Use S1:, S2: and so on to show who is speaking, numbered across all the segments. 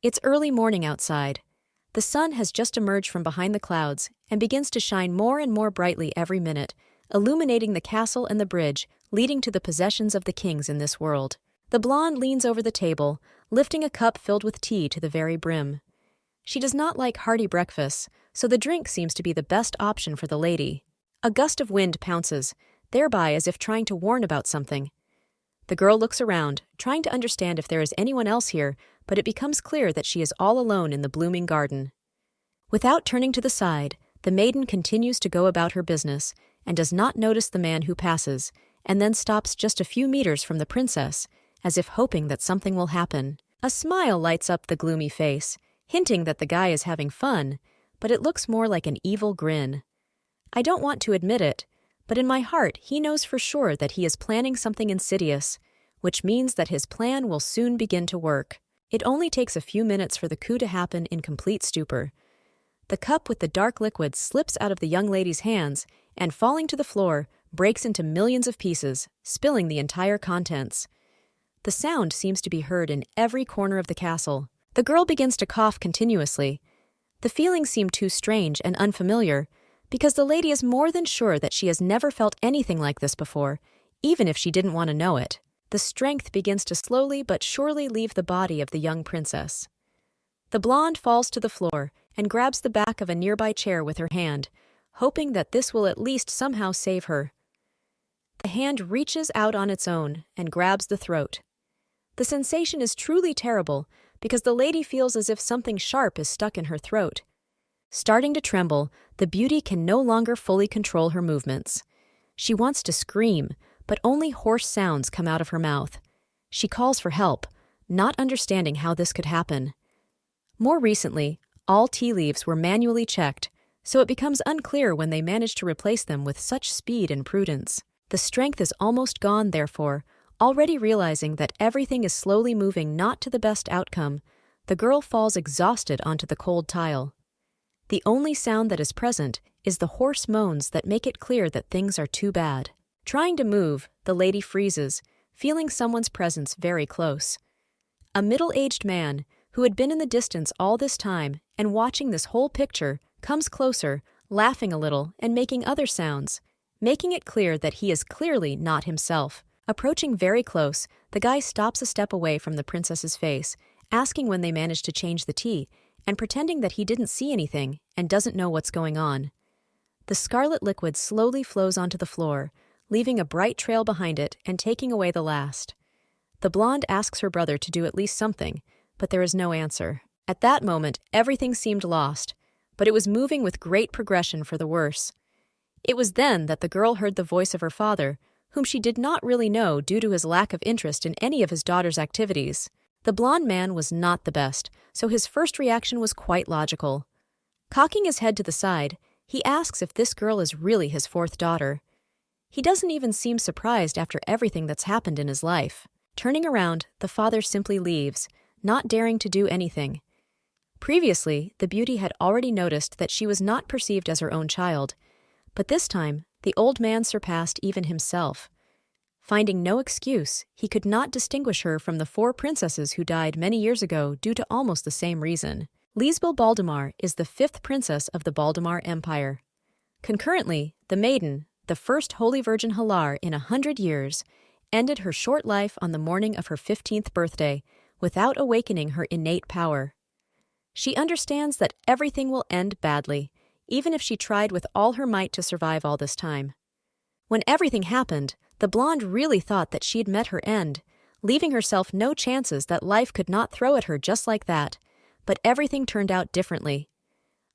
S1: It's early morning outside. The sun has just emerged from behind the clouds and begins to shine more and more brightly every minute, illuminating the castle and the bridge leading to the possessions of the kings in this world. The blonde leans over the table, lifting a cup filled with tea to the very brim. She does not like hearty breakfasts, so the drink seems to be the best option for the lady. A gust of wind pounces, thereby as if trying to warn about something. The girl looks around, trying to understand if there is anyone else here, but it becomes clear that she is all alone in the blooming garden. Without turning to the side, the maiden continues to go about her business and does not notice the man who passes, and then stops just a few meters from the princess, as if hoping that something will happen. A smile lights up the gloomy face, hinting that the guy is having fun, but it looks more like an evil grin. I don't want to admit it, but in my heart he knows for sure that he is planning something insidious, which means that his plan will soon begin to work. It only takes a few minutes for the coup to happen in complete stupor. The cup with the dark liquid slips out of the young lady's hands and, falling to the floor, breaks into millions of pieces, spilling the entire contents. The sound seems to be heard in every corner of the castle. The girl begins to cough continuously. The feelings seem too strange and unfamiliar, because the lady is more than sure that she has never felt anything like this before, even if she didn't want to know it. The strength begins to slowly but surely leave the body of the young princess. The blonde falls to the floor and grabs the back of a nearby chair with her hand, hoping that this will at least somehow save her. The hand reaches out on its own and grabs the throat. The sensation is truly terrible because the lady feels as if something sharp is stuck in her throat. Starting to tremble, the beauty can no longer fully control her movements. She wants to scream, but only hoarse sounds come out of her mouth. She calls for help, not understanding how this could happen. More recently, all tea leaves were manually checked, so it becomes unclear when they managed to replace them with such speed and prudence. The strength is almost gone, therefore, already realizing that everything is slowly moving not to the best outcome. The girl falls exhausted onto the cold tile. The only sound that is present is the hoarse moans that make it clear that things are too bad. Trying to move, the lady freezes, feeling someone's presence very close. A middle-aged man, who had been in the distance all this time and watching this whole picture, comes closer, laughing a little and making other sounds, making it clear that he is clearly not himself. Approaching very close, the guy stops a step away from the princess's face, asking when they managed to change the tea, and pretending that he didn't see anything and doesn't know what's going on. The scarlet liquid slowly flows onto the floor, leaving a bright trail behind it and taking away the last. The blonde asks her brother to do at least something, but there is no answer. At that moment, everything seemed lost, but it was moving with great progression for the worse. It was then that the girl heard the voice of her father, whom she did not really know due to his lack of interest in any of his daughter's activities. The blonde man was not the best, so his first reaction was quite logical. Cocking his head to the side, he asks if this girl is really his fourth daughter. He doesn't even seem surprised after everything that's happened in his life. Turning around, the father simply leaves, not daring to do anything. Previously, the beauty had already noticed that she was not perceived as her own child, but this time, the old man surpassed even himself. Finding no excuse, he could not distinguish her from the 4 princesses who died many years ago due to almost the same reason. Lisbel Baldemar is the 5th princess of the Baldemar Empire. Concurrently, the maiden, the first Holy Virgin Halar in 100 years, ended her short life on the morning of her 15th birthday without awakening her innate power. She understands that everything will end badly, even if she tried with all her might to survive all this time. When everything happened, the blonde really thought that she'd met her end, leaving herself no chances that life could not throw at her just like that, but everything turned out differently.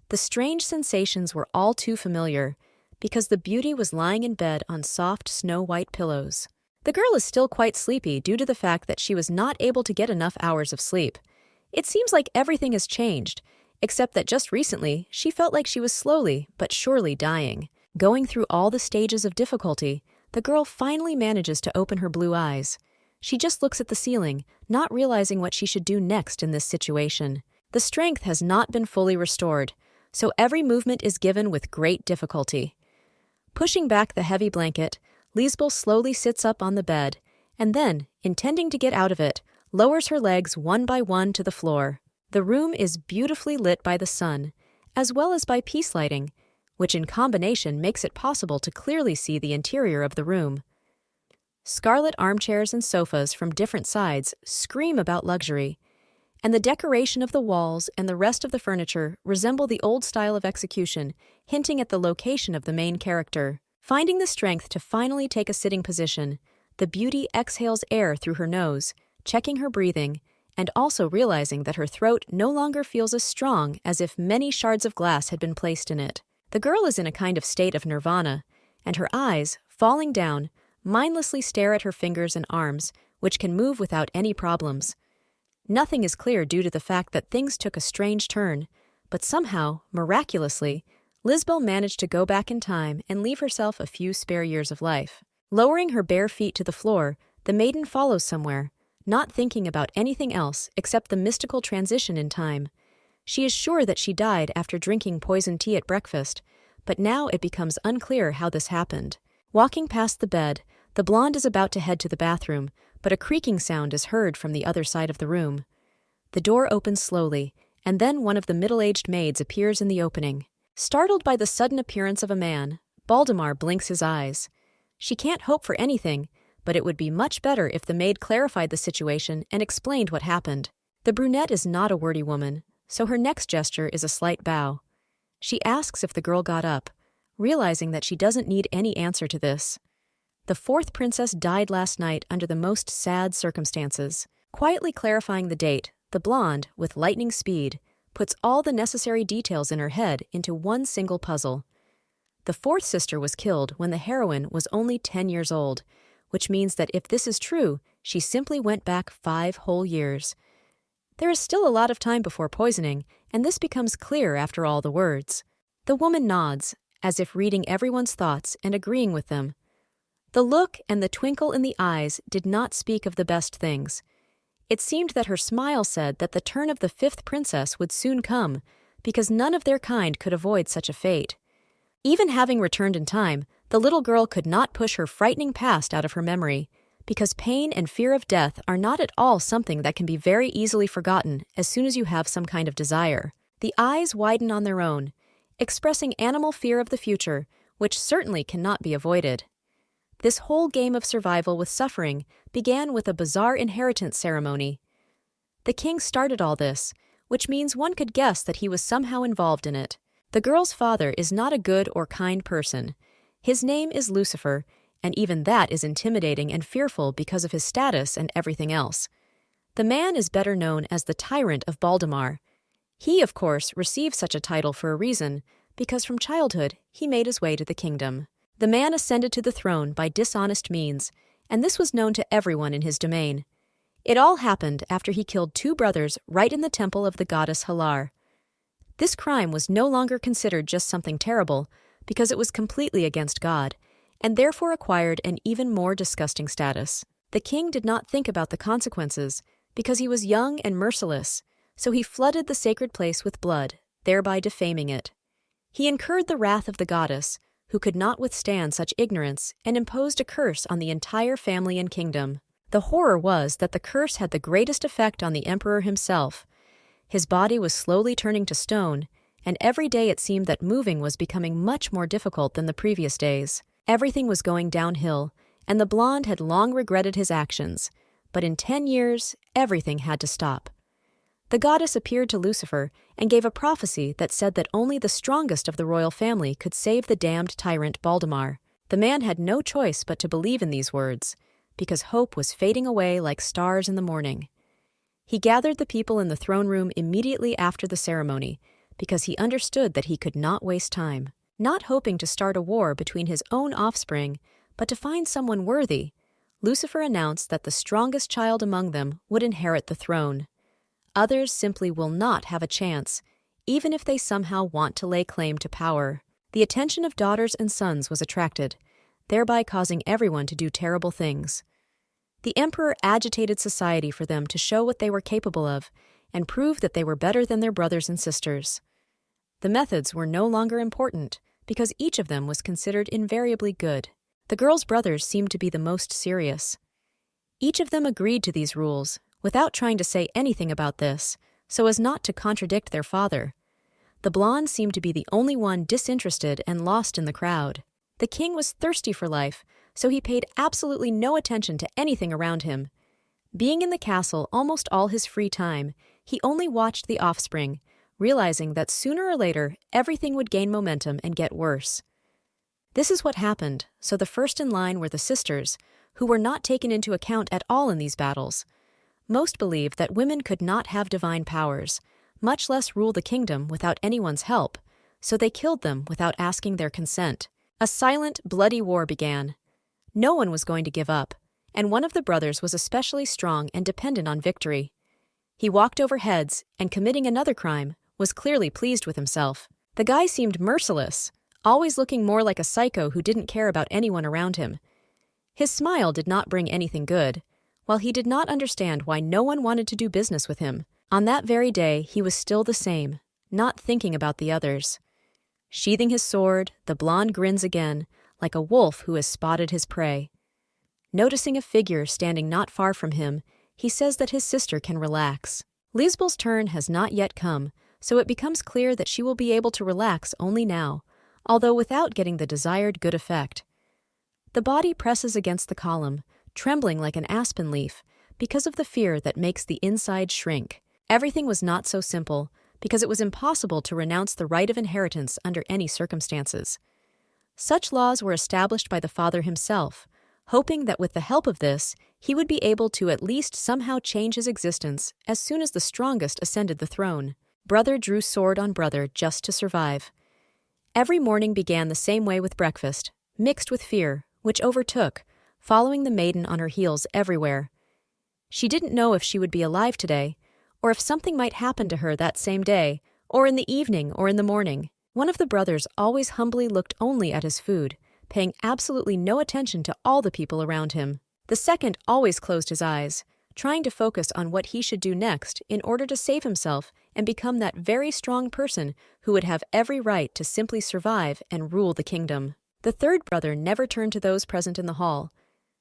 S1: The strange sensations were all too familiar, because the beauty was lying in bed on soft snow-white pillows. The girl is still quite sleepy due to the fact that she was not able to get enough hours of sleep. It seems like everything has changed, except that just recently she felt like she was slowly but surely dying. Going through all the stages of difficulty, the girl finally manages to open her blue eyes. She just looks at the ceiling, not realizing what she should do next in this situation. The strength has not been fully restored, so every movement is given with great difficulty. Pushing back the heavy blanket, Lisbel slowly sits up on the bed, and then, intending to get out of it, lowers her legs one by one to the floor. The room is beautifully lit by the sun, as well as by peace lighting, which in combination makes it possible to clearly see the interior of the room. Scarlet armchairs and sofas from different sides scream about luxury, and the decoration of the walls and the rest of the furniture resemble the old style of execution, hinting at the location of the main character. Finding the strength to finally take a sitting position, the beauty exhales air through her nose, checking her breathing, and also realizing that her throat no longer feels as strong as if many shards of glass had been placed in it. The girl is in a kind of state of nirvana, and her eyes, falling down, mindlessly stare at her fingers and arms, which can move without any problems. Nothing is clear due to the fact that things took a strange turn, but somehow, miraculously, Lisbel managed to go back in time and leave herself a few spare years of life. Lowering her bare feet to the floor, the maiden follows somewhere, not thinking about anything else except the mystical transition in time. She is sure that she died after drinking poison tea at breakfast, but now it becomes unclear how this happened. Walking past the bed, the blonde is about to head to the bathroom, but a creaking sound is heard from the other side of the room. The door opens slowly, and then one of the middle-aged maids appears in the opening. Startled by the sudden appearance of a man, Baldemar blinks his eyes. She can't hope for anything, but it would be much better if the maid clarified the situation and explained what happened. The brunette is not a wordy woman, so her next gesture is a slight bow. She asks if the girl got up, realizing that she doesn't need any answer to this. The fourth princess died last night under the most sad circumstances. Quietly clarifying the date, the blonde, with lightning speed, puts all the necessary details in her head into one single puzzle. The fourth sister was killed when the heroine was only 10 years old, which means that if this is true, she simply went back 5 whole years. There is still a lot of time before poisoning, and this becomes clear after all the words. The woman nods, as if reading everyone's thoughts and agreeing with them. The look and the twinkle in the eyes did not speak of the best things. It seemed that her smile said that the turn of the fifth princess would soon come, because none of their kind could avoid such a fate. Even having returned in time, the little girl could not push her frightening past out of her memory, because pain and fear of death are not at all something that can be very easily forgotten as soon as you have some kind of desire. The eyes widen on their own, expressing animal fear of the future, which certainly cannot be avoided. This whole game of survival with suffering began with a bizarre inheritance ceremony. The king started all this, which means one could guess that he was somehow involved in it. The girl's father is not a good or kind person. His name is Lucifer, and even that is intimidating and fearful because of his status and everything else. The man is better known as the tyrant of Baldemar. He, of course, received such a title for a reason, because from childhood he made his way to the kingdom. The man ascended to the throne by dishonest means, and this was known to everyone in his domain. It all happened after he killed 2 brothers right in the temple of the goddess Halar. This crime was no longer considered just something terrible, because it was completely against God, and therefore acquired an even more disgusting status. The king did not think about the consequences, because he was young and merciless, so he flooded the sacred place with blood, thereby defaming it. He incurred the wrath of the goddess, who could not withstand such ignorance, and imposed a curse on the entire family and kingdom. The horror was that the curse had the greatest effect on the emperor himself. His body was slowly turning to stone, and every day it seemed that moving was becoming much more difficult than the previous days. Everything was going downhill, and the blonde had long regretted his actions, but in 10 years, everything had to stop. The goddess appeared to Lucifer and gave a prophecy that said that only the strongest of the royal family could save the damned tyrant Baldemar. The man had no choice but to believe in these words, because hope was fading away like stars in the morning. He gathered the people in the throne room immediately after the ceremony, because he understood that he could not waste time. Not hoping to start a war between his own offspring, but to find someone worthy, Lucifer announced that the strongest child among them would inherit the throne. Others simply will not have a chance, even if they somehow want to lay claim to power. The attention of daughters and sons was attracted, thereby causing everyone to do terrible things. The emperor agitated society for them to show what they were capable of and prove that they were better than their brothers and sisters. The methods were no longer important, because each of them was considered invariably good. The girl's brothers seemed to be the most serious. Each of them agreed to these rules, without trying to say anything about this, so as not to contradict their father. The blonde seemed to be the only one disinterested and lost in the crowd. The king was thirsty for life, so he paid absolutely no attention to anything around him. Being in the castle almost all his free time, he only watched the offspring, realizing that sooner or later everything would gain momentum and get worse. This is what happened, so the first in line were the sisters, who were not taken into account at all in these battles. Most believed that women could not have divine powers, much less rule the kingdom without anyone's help, so they killed them without asking their consent. A silent, bloody war began. No one was going to give up, and one of the brothers was especially strong and dependent on victory. He walked over heads, and committing another crime, was clearly pleased with himself. The guy seemed merciless, always looking more like a psycho who didn't care about anyone around him. His smile did not bring anything good, while he did not understand why no one wanted to do business with him. On that very day, he was still the same, not thinking about the others. Sheathing his sword, the blonde grins again, like a wolf who has spotted his prey. Noticing a figure standing not far from him, he says that his sister can relax. Lisbel's turn has not yet come, so it becomes clear that she will be able to relax only now, although without getting the desired good effect. The body presses against the column, trembling like an aspen leaf, because of the fear that makes the inside shrink. Everything was not so simple, because it was impossible to renounce the right of inheritance under any circumstances. Such laws were established by the father himself, hoping that with the help of this, he would be able to at least somehow change his existence as soon as the strongest ascended the throne. Brother drew sword on brother just to survive. Every morning began the same way with breakfast, mixed with fear, which overtook, following the maiden on her heels everywhere. She didn't know if she would be alive today, or if something might happen to her that same day, or in the evening or in the morning. One of the brothers always humbly looked only at his food, paying absolutely no attention to all the people around him. The second always closed his eyes, trying to focus on what he should do next in order to save himself and become that very strong person who would have every right to simply survive and rule the kingdom. The third brother never turned to those present in the hall.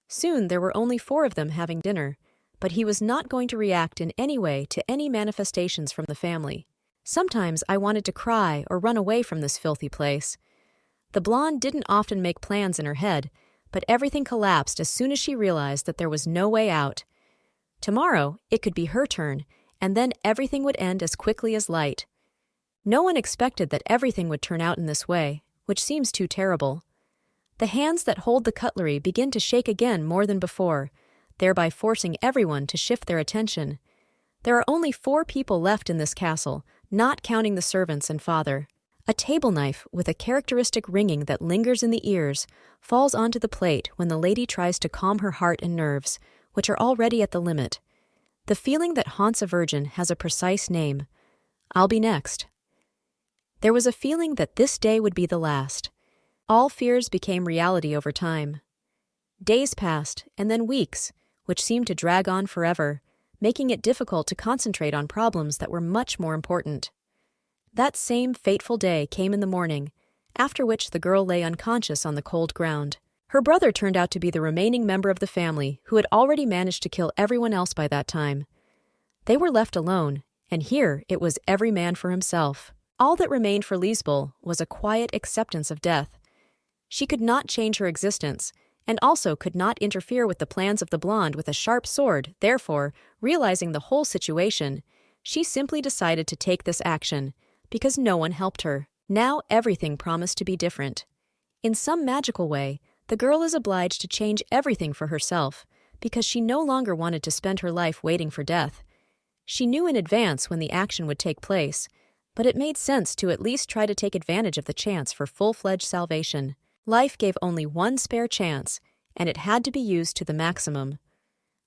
S1: Soon there were only 4 of them having dinner, but he was not going to react in any way to any manifestations from the family. Sometimes I wanted to cry or run away from this filthy place. The blonde didn't often make plans in her head, but everything collapsed as soon as she realized that there was no way out. Tomorrow, it could be her turn, and then everything would end as quickly as light. No one expected that everything would turn out in this way, which seems too terrible. The hands that hold the cutlery begin to shake again more than before, thereby forcing everyone to shift their attention. There are only 4 people left in this castle, not counting the servants and father. A table knife with a characteristic ringing that lingers in the ears falls onto the plate when the lady tries to calm her heart and nerves, which are already at the limit. The feeling that haunts a virgin has a precise name. I'll be next. There was a feeling that this day would be the last. All fears became reality over time. Days passed, and then weeks, which seemed to drag on forever, making it difficult to concentrate on problems that were much more important. That same fateful day came in the morning, after which the girl lay unconscious on the cold ground. Her brother turned out to be the remaining member of the family who had already managed to kill everyone else by that time. They were left alone, and here it was every man for himself. All that remained for Lisbel was a quiet acceptance of death. She could not change her existence, and also could not interfere with the plans of the blonde with a sharp sword. Therefore, realizing the whole situation, she simply decided to take this action, because no one helped her. Now everything promised to be different. In some magical way, the girl is obliged to change everything for herself, because she no longer wanted to spend her life waiting for death. She knew in advance when the action would take place, but it made sense to at least try to take advantage of the chance for full-fledged salvation. Life gave only one spare chance, and it had to be used to the maximum.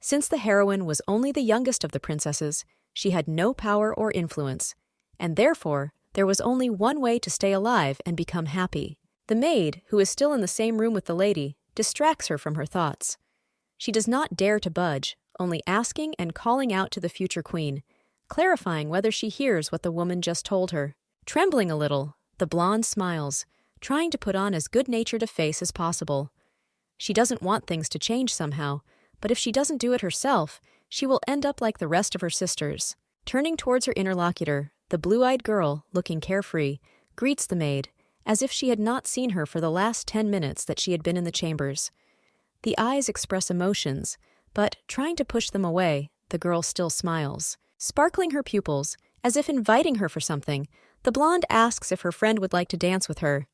S1: Since the heroine was only the youngest of the princesses, she had no power or influence, and therefore there was only one way to stay alive and become happy. The maid, who is still in the same room with the lady, distracts her from her thoughts. She does not dare to budge, only asking and calling out to the future queen, clarifying whether she hears what the woman just told her. Trembling a little, the blonde smiles, trying to put on as good-natured a face as possible. She doesn't want things to change somehow, but if she doesn't do it herself, she will end up like the rest of her sisters. Turning towards her interlocutor, the blue-eyed girl, looking carefree, greets the maid, as if she had not seen her for the last 10 minutes that she had been in the chambers. The eyes express emotions, but, trying to push them away, the girl still smiles. Sparkling her pupils, as if inviting her for something, the blonde asks if her friend would like to dance with her.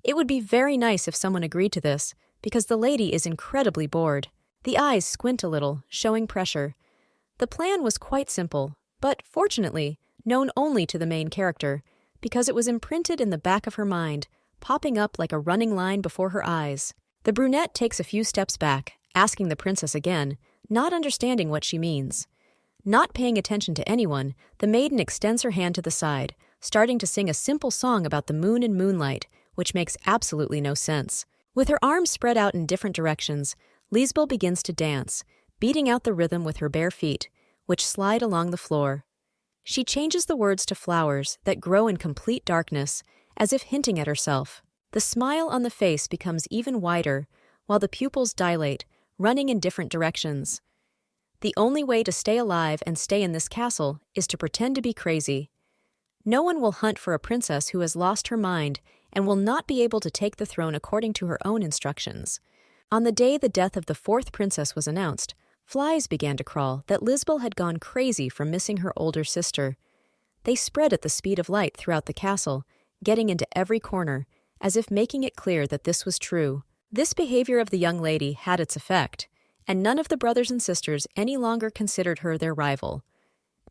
S1: It would be very nice if someone agreed to this, because the lady is incredibly bored. The eyes squint a little, showing pressure. The plan was quite simple, but, fortunately, known only to the main character, because it was imprinted in the back of her mind, popping up like a running line before her eyes. The brunette takes a few steps back, asking the princess again, not understanding what she means. Not paying attention to anyone, the maiden extends her hand to the side, starting to sing a simple song about the moon and moonlight, which makes absolutely no sense. With her arms spread out in different directions, Lisbel begins to dance, beating out the rhythm with her bare feet, which slide along the floor. She changes the words to flowers that grow in complete darkness, as if hinting at herself. The smile on the face becomes even wider, while the pupils dilate, running in different directions. The only way to stay alive and stay in this castle is to pretend to be crazy. No one will hunt for a princess who has lost her mind and will not be able to take the throne according to her own instructions. On the day the death of the fourth princess was announced, flies began to crawl that Lisbel had gone crazy from missing her older sister. They spread at the speed of light throughout the castle, getting into every corner, as if making it clear that this was true. This behavior of the young lady had its effect, and none of the brothers and sisters any longer considered her their rival.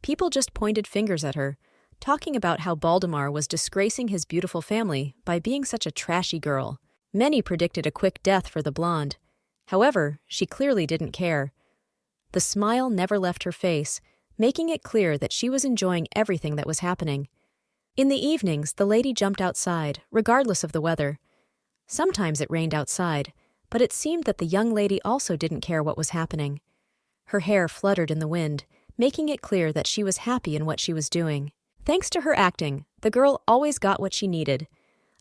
S1: People just pointed fingers at her, talking about how Baldemar was disgracing his beautiful family by being such a trashy girl. Many predicted a quick death for the blonde. However, she clearly didn't care. The smile never left her face, making it clear that she was enjoying everything that was happening. In the evenings, the lady jumped outside, regardless of the weather. Sometimes it rained outside, but it seemed that the young lady also didn't care what was happening. Her hair fluttered in the wind, making it clear that she was happy in what she was doing. Thanks to her acting, the girl always got what she needed.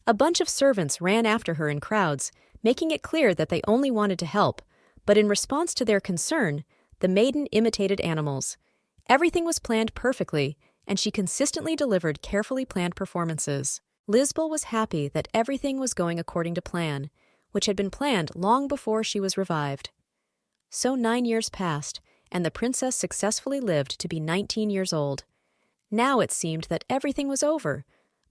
S1: A bunch of servants ran after her in crowds, making it clear that they only wanted to help, but in response to their concern, the maiden imitated animals. Everything was planned perfectly, and she consistently delivered carefully planned performances. Lisbel was happy that everything was going according to plan, which had been planned long before she was revived. So 9 years passed, and the princess successfully lived to be 19 years old. Now it seemed that everything was over,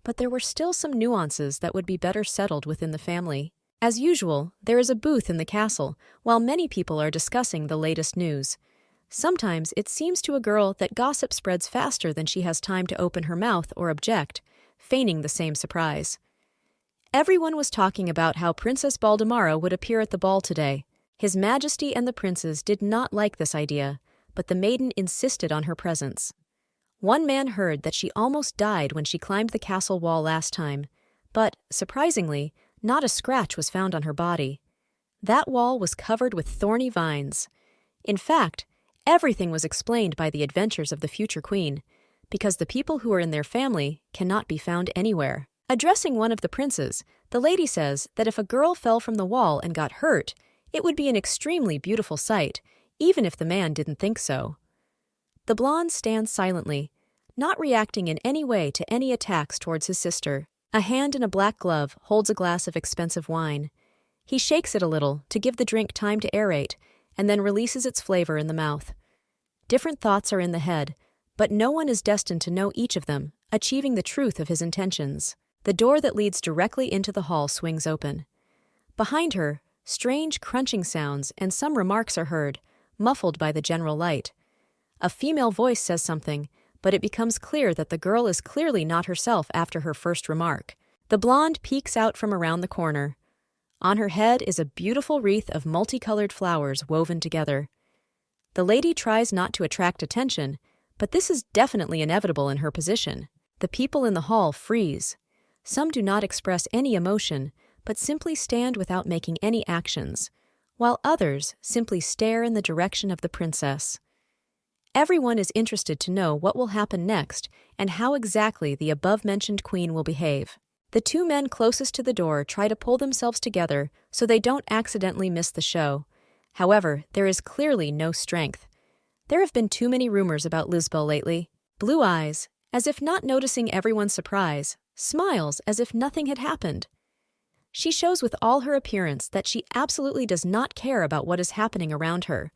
S1: but there were still some nuances that would be better settled within the family. As usual, there is a booth in the castle, while many people are discussing the latest news. Sometimes it seems to a girl that gossip spreads faster than she has time to open her mouth or object, feigning the same surprise. Everyone was talking about how Princess Baldemara would appear at the ball today. His Majesty and the princes did not like this idea, but the maiden insisted on her presence. One man heard that she almost died when she climbed the castle wall last time, but, surprisingly, not a scratch was found on her body. That wall was covered with thorny vines. In fact, everything was explained by the adventures of the future queen, because the people who are in their family cannot be found anywhere. Addressing one of the princes, the lady says that if a girl fell from the wall and got hurt, it would be an extremely beautiful sight, even if the man didn't think so. The blonde stands silently, not reacting in any way to any attacks towards his sister. A hand in a black glove holds a glass of expensive wine. He shakes it a little to give the drink time to aerate, and then releases its flavor in the mouth. Different thoughts are in the head, but no one is destined to know each of them, achieving the truth of his intentions. The door that leads directly into the hall swings open. Behind her, strange crunching sounds and some remarks are heard, muffled by the general light. A female voice says something, but it becomes clear that the girl is clearly not herself after her first remark. The blonde peeks out from around the corner. On her head is a beautiful wreath of multicolored flowers woven together. The lady tries not to attract attention, but this is definitely inevitable in her position. The people in the hall freeze. Some do not express any emotion, but simply stand without making any actions, while others simply stare in the direction of the princess. Everyone is interested to know what will happen next and how exactly the above-mentioned queen will behave. The two men closest to the door try to pull themselves together so they don't accidentally miss the show. However, there is clearly no strength. There have been too many rumors about Lisbel lately. Blue eyes, as if not noticing everyone's surprise, smiles as if nothing had happened. She shows with all her appearance that she absolutely does not care about what is happening around her.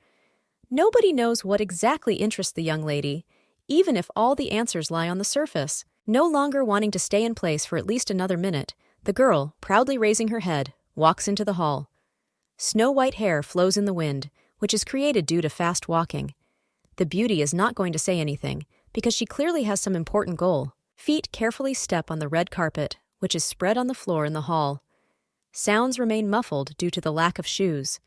S1: Nobody knows what exactly interests the young lady, even if all the answers lie on the surface. No longer wanting to stay in place for at least another minute, the girl, proudly raising her head, walks into the hall. Snow-white hair flows in the wind, which is created due to fast walking. The beauty is not going to say anything, because she clearly has some important goal. Feet carefully step on the red carpet, which is spread on the floor in the hall. Sounds remain muffled due to the lack of shoes.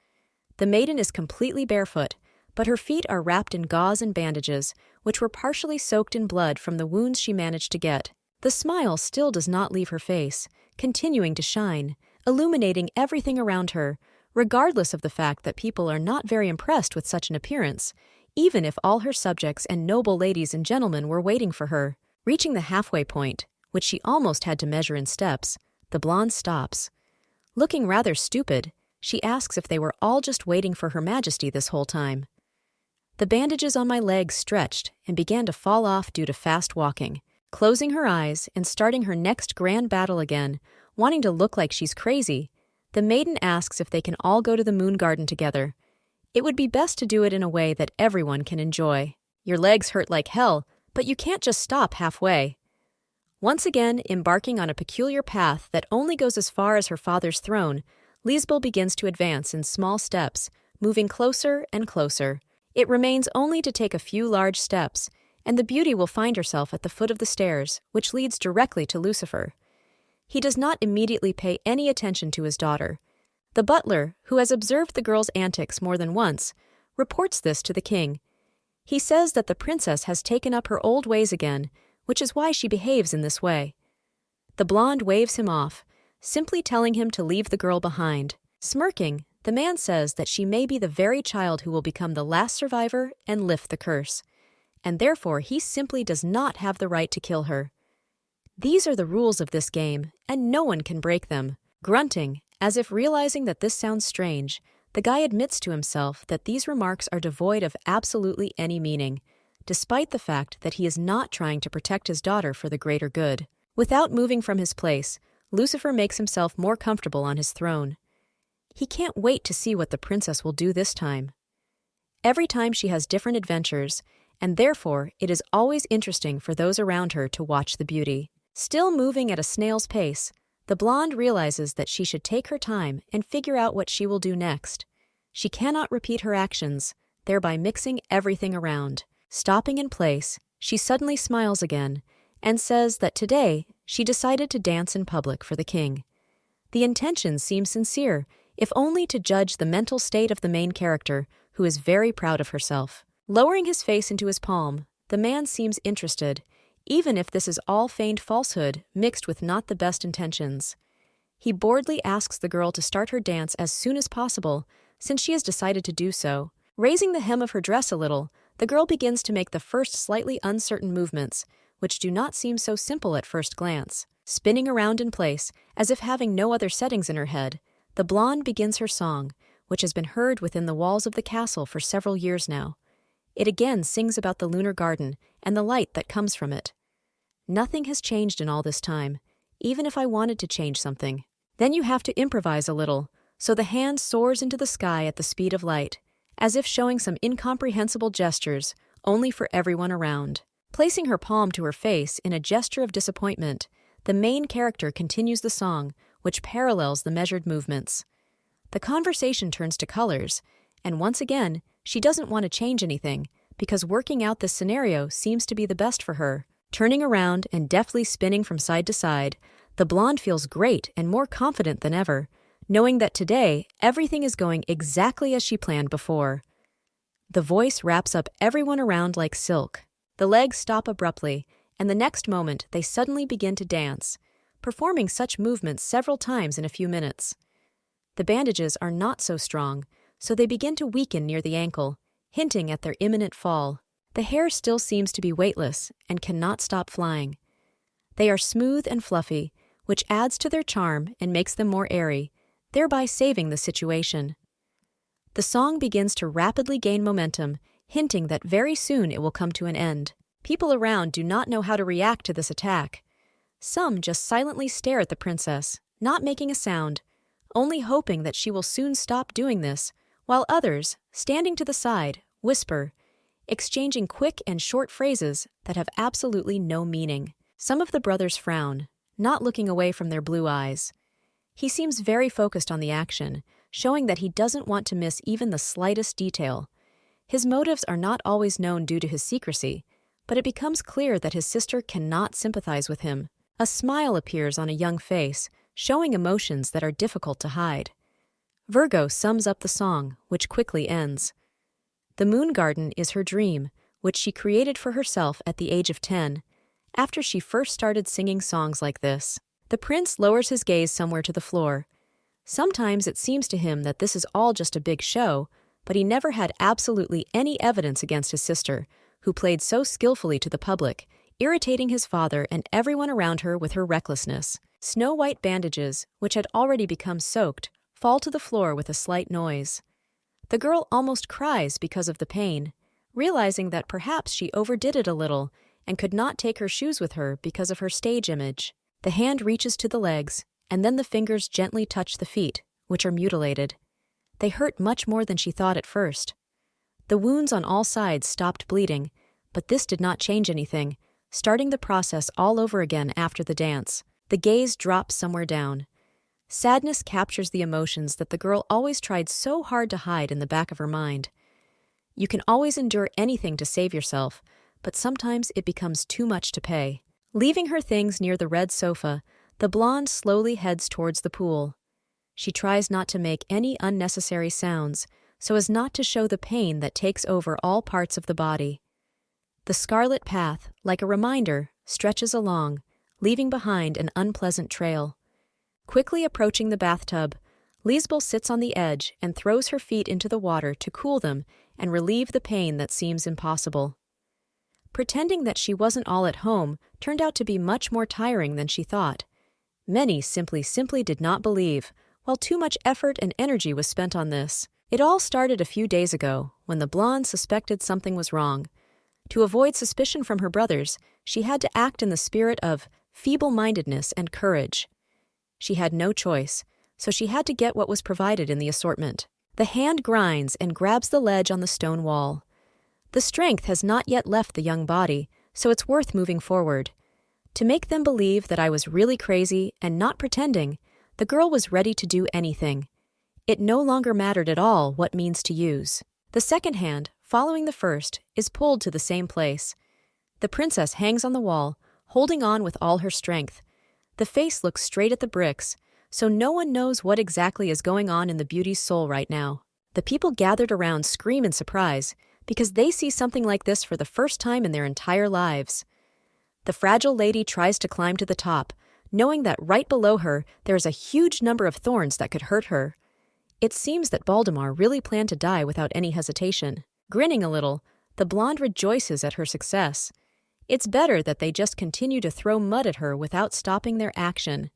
S1: The maiden is completely barefoot, but her feet are wrapped in gauze and bandages, which were partially soaked in blood from the wounds she managed to get. The smile still does not leave her face, continuing to shine, illuminating everything around her, regardless of the fact that people are not very impressed with such an appearance, even if all her subjects and noble ladies and gentlemen were waiting for her. Reaching the halfway point, which she almost had to measure in steps, the blonde stops. Looking rather stupid, she asks if they were all just waiting for Her Majesty this whole time. The bandages on my legs stretched and began to fall off due to fast walking. Closing her eyes and starting her next grand battle again, wanting to look like she's crazy, the maiden asks if they can all go to the moon garden together. It would be best to do it in a way that everyone can enjoy. Your legs hurt like hell, but you can't just stop halfway. Once again, embarking on a peculiar path that only goes as far as her father's throne, Lisbel begins to advance in small steps, moving closer and closer. It remains only to take a few large steps, and the beauty will find herself at the foot of the stairs, which leads directly to Lucifer. He does not immediately pay any attention to his daughter. The butler, who has observed the girl's antics more than once, reports this to the king. He says that the princess has taken up her old ways again, which is why she behaves in this way. The blonde waves him off, simply telling him to leave the girl behind. Smirking, the man says that she may be the very child who will become the last survivor and lift the curse, and therefore he simply does not have the right to kill her. These are the rules of this game, and no one can break them. Grunting, as if realizing that this sounds strange, the guy admits to himself that these remarks are devoid of absolutely any meaning, despite the fact that he is not trying to protect his daughter for the greater good. Without moving from his place, Lucifer makes himself more comfortable on his throne. He can't wait to see what the princess will do this time. Every time she has different adventures, and therefore it is always interesting for those around her to watch the beauty. Still moving at a snail's pace, the blonde realizes that she should take her time and figure out what she will do next. She cannot repeat her actions, thereby mixing everything around. Stopping in place, she suddenly smiles again and says that today she decided to dance in public for the king. The intention seems sincere, if only to judge the mental state of the main character, who is very proud of herself. Lowering his face into his palm, the man seems interested, even if this is all feigned falsehood mixed with not the best intentions. He boredly asks the girl to start her dance as soon as possible, since she has decided to do so. Raising the hem of her dress a little, the girl begins to make the first slightly uncertain movements, which do not seem so simple at first glance. Spinning around in place, as if having no other settings in her head, the blonde begins her song, which has been heard within the walls of the castle for several years now. It again sings about the lunar garden and the light that comes from it. Nothing has changed in all this time, even if I wanted to change something. Then you have to improvise a little, so the hand soars into the sky at the speed of light, as if showing some incomprehensible gestures, only for everyone around. Placing her palm to her face in a gesture of disappointment, the main character continues the song, which parallels the measured movements. The conversation turns to colors, and once again, she doesn't want to change anything, because working out this scenario seems to be the best for her. Turning around and deftly spinning from side to side, the blonde feels great and more confident than ever, knowing that today everything is going exactly as she planned before. The voice wraps up everyone around like silk. The legs stop abruptly, and the next moment they suddenly begin to dance, performing such movements several times in a few minutes. The bandages are not so strong, so they begin to weaken near the ankle, hinting at their imminent fall. The hair still seems to be weightless and cannot stop flying. They are smooth and fluffy, which adds to their charm and makes them more airy, thereby saving the situation. The song begins to rapidly gain momentum, hinting that very soon it will come to an end. People around do not know how to react to this attack. Some just silently stare at the princess, not making a sound, only hoping that she will soon stop doing this, while others, standing to the side, whisper, exchanging quick and short phrases that have absolutely no meaning. Some of the brothers frown, not looking away from their blue eyes. He seems very focused on the action, showing that he doesn't want to miss even the slightest detail. His motives are not always known due to his secrecy, but it becomes clear that his sister cannot sympathize with him. A smile appears on a young face, showing emotions that are difficult to hide. Virgo sums up the song, which quickly ends. The moon garden is her dream, which she created for herself at the age of 10, after she first started singing songs like this. The prince lowers his gaze somewhere to the floor. Sometimes it seems to him that this is all just a big show, but he never had absolutely any evidence against his sister, who played so skillfully to the public, irritating his father and everyone around her with her recklessness. Snow-white bandages, which had already become soaked, fall to the floor with a slight noise. The girl almost cries because of the pain, realizing that perhaps she overdid it a little and could not take her shoes with her because of her stage image. The hand reaches to the legs, and then the fingers gently touch the feet, which are mutilated. They hurt much more than she thought at first. The wounds on all sides stopped bleeding, but this did not change anything, starting the process all over again after the dance. The gaze drops somewhere down. Sadness captures the emotions that the girl always tried so hard to hide in the back of her mind. You can always endure anything to save yourself, but sometimes it becomes too much to pay. Leaving her things near the red sofa, the blonde slowly heads towards the pool. She tries not to make any unnecessary sounds, so as not to show the pain that takes over all parts of the body. The scarlet path, like a reminder, stretches along, leaving behind an unpleasant trail. Quickly approaching the bathtub, Lisbel sits on the edge and throws her feet into the water to cool them and relieve the pain that seems impossible. Pretending that she wasn't all at home turned out to be much more tiring than she thought. Many simply did not believe, while too much effort and energy was spent on this. It all started a few days ago, when the blonde suspected something was wrong. To avoid suspicion from her brothers, she had to act in the spirit of feeble-mindedness and courage. She had no choice, so she had to get what was provided in the assortment. The hand grinds and grabs the ledge on the stone wall. The strength has not yet left the young body, so it's worth moving forward. To make them believe that I was really crazy and not pretending, the girl was ready to do anything. It no longer mattered at all what means to use. The second hand, following the first, is pulled to the same place. The princess hangs on the wall, holding on with all her strength. The face looks straight at the bricks, so no one knows what exactly is going on in the beauty's soul right now. The people gathered around scream in surprise, because they see something like this for the first time in their entire lives. The fragile lady tries to climb to the top, knowing that right below her there is a huge number of thorns that could hurt her. It seems that Baldemar really planned to die without any hesitation. Grinning a little, the blonde rejoices at her success. It's better that they just continue to throw mud at her without stopping their action.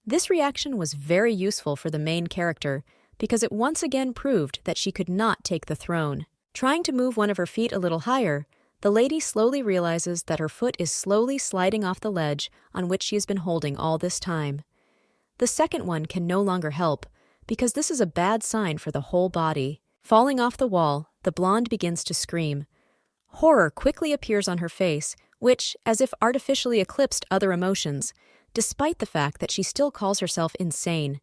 S1: This reaction was very useful for the main character, because it once again proved that she could not take the throne. Trying to move one of her feet a little higher, the lady slowly realizes that her foot is slowly sliding off the ledge on which she has been holding all this time. The second one can no longer help, because this is a bad sign for the whole body. Falling off the wall, the blonde begins to scream. Horror quickly appears on her face, which, as if artificially eclipsed other emotions, despite the fact that she still calls herself insane.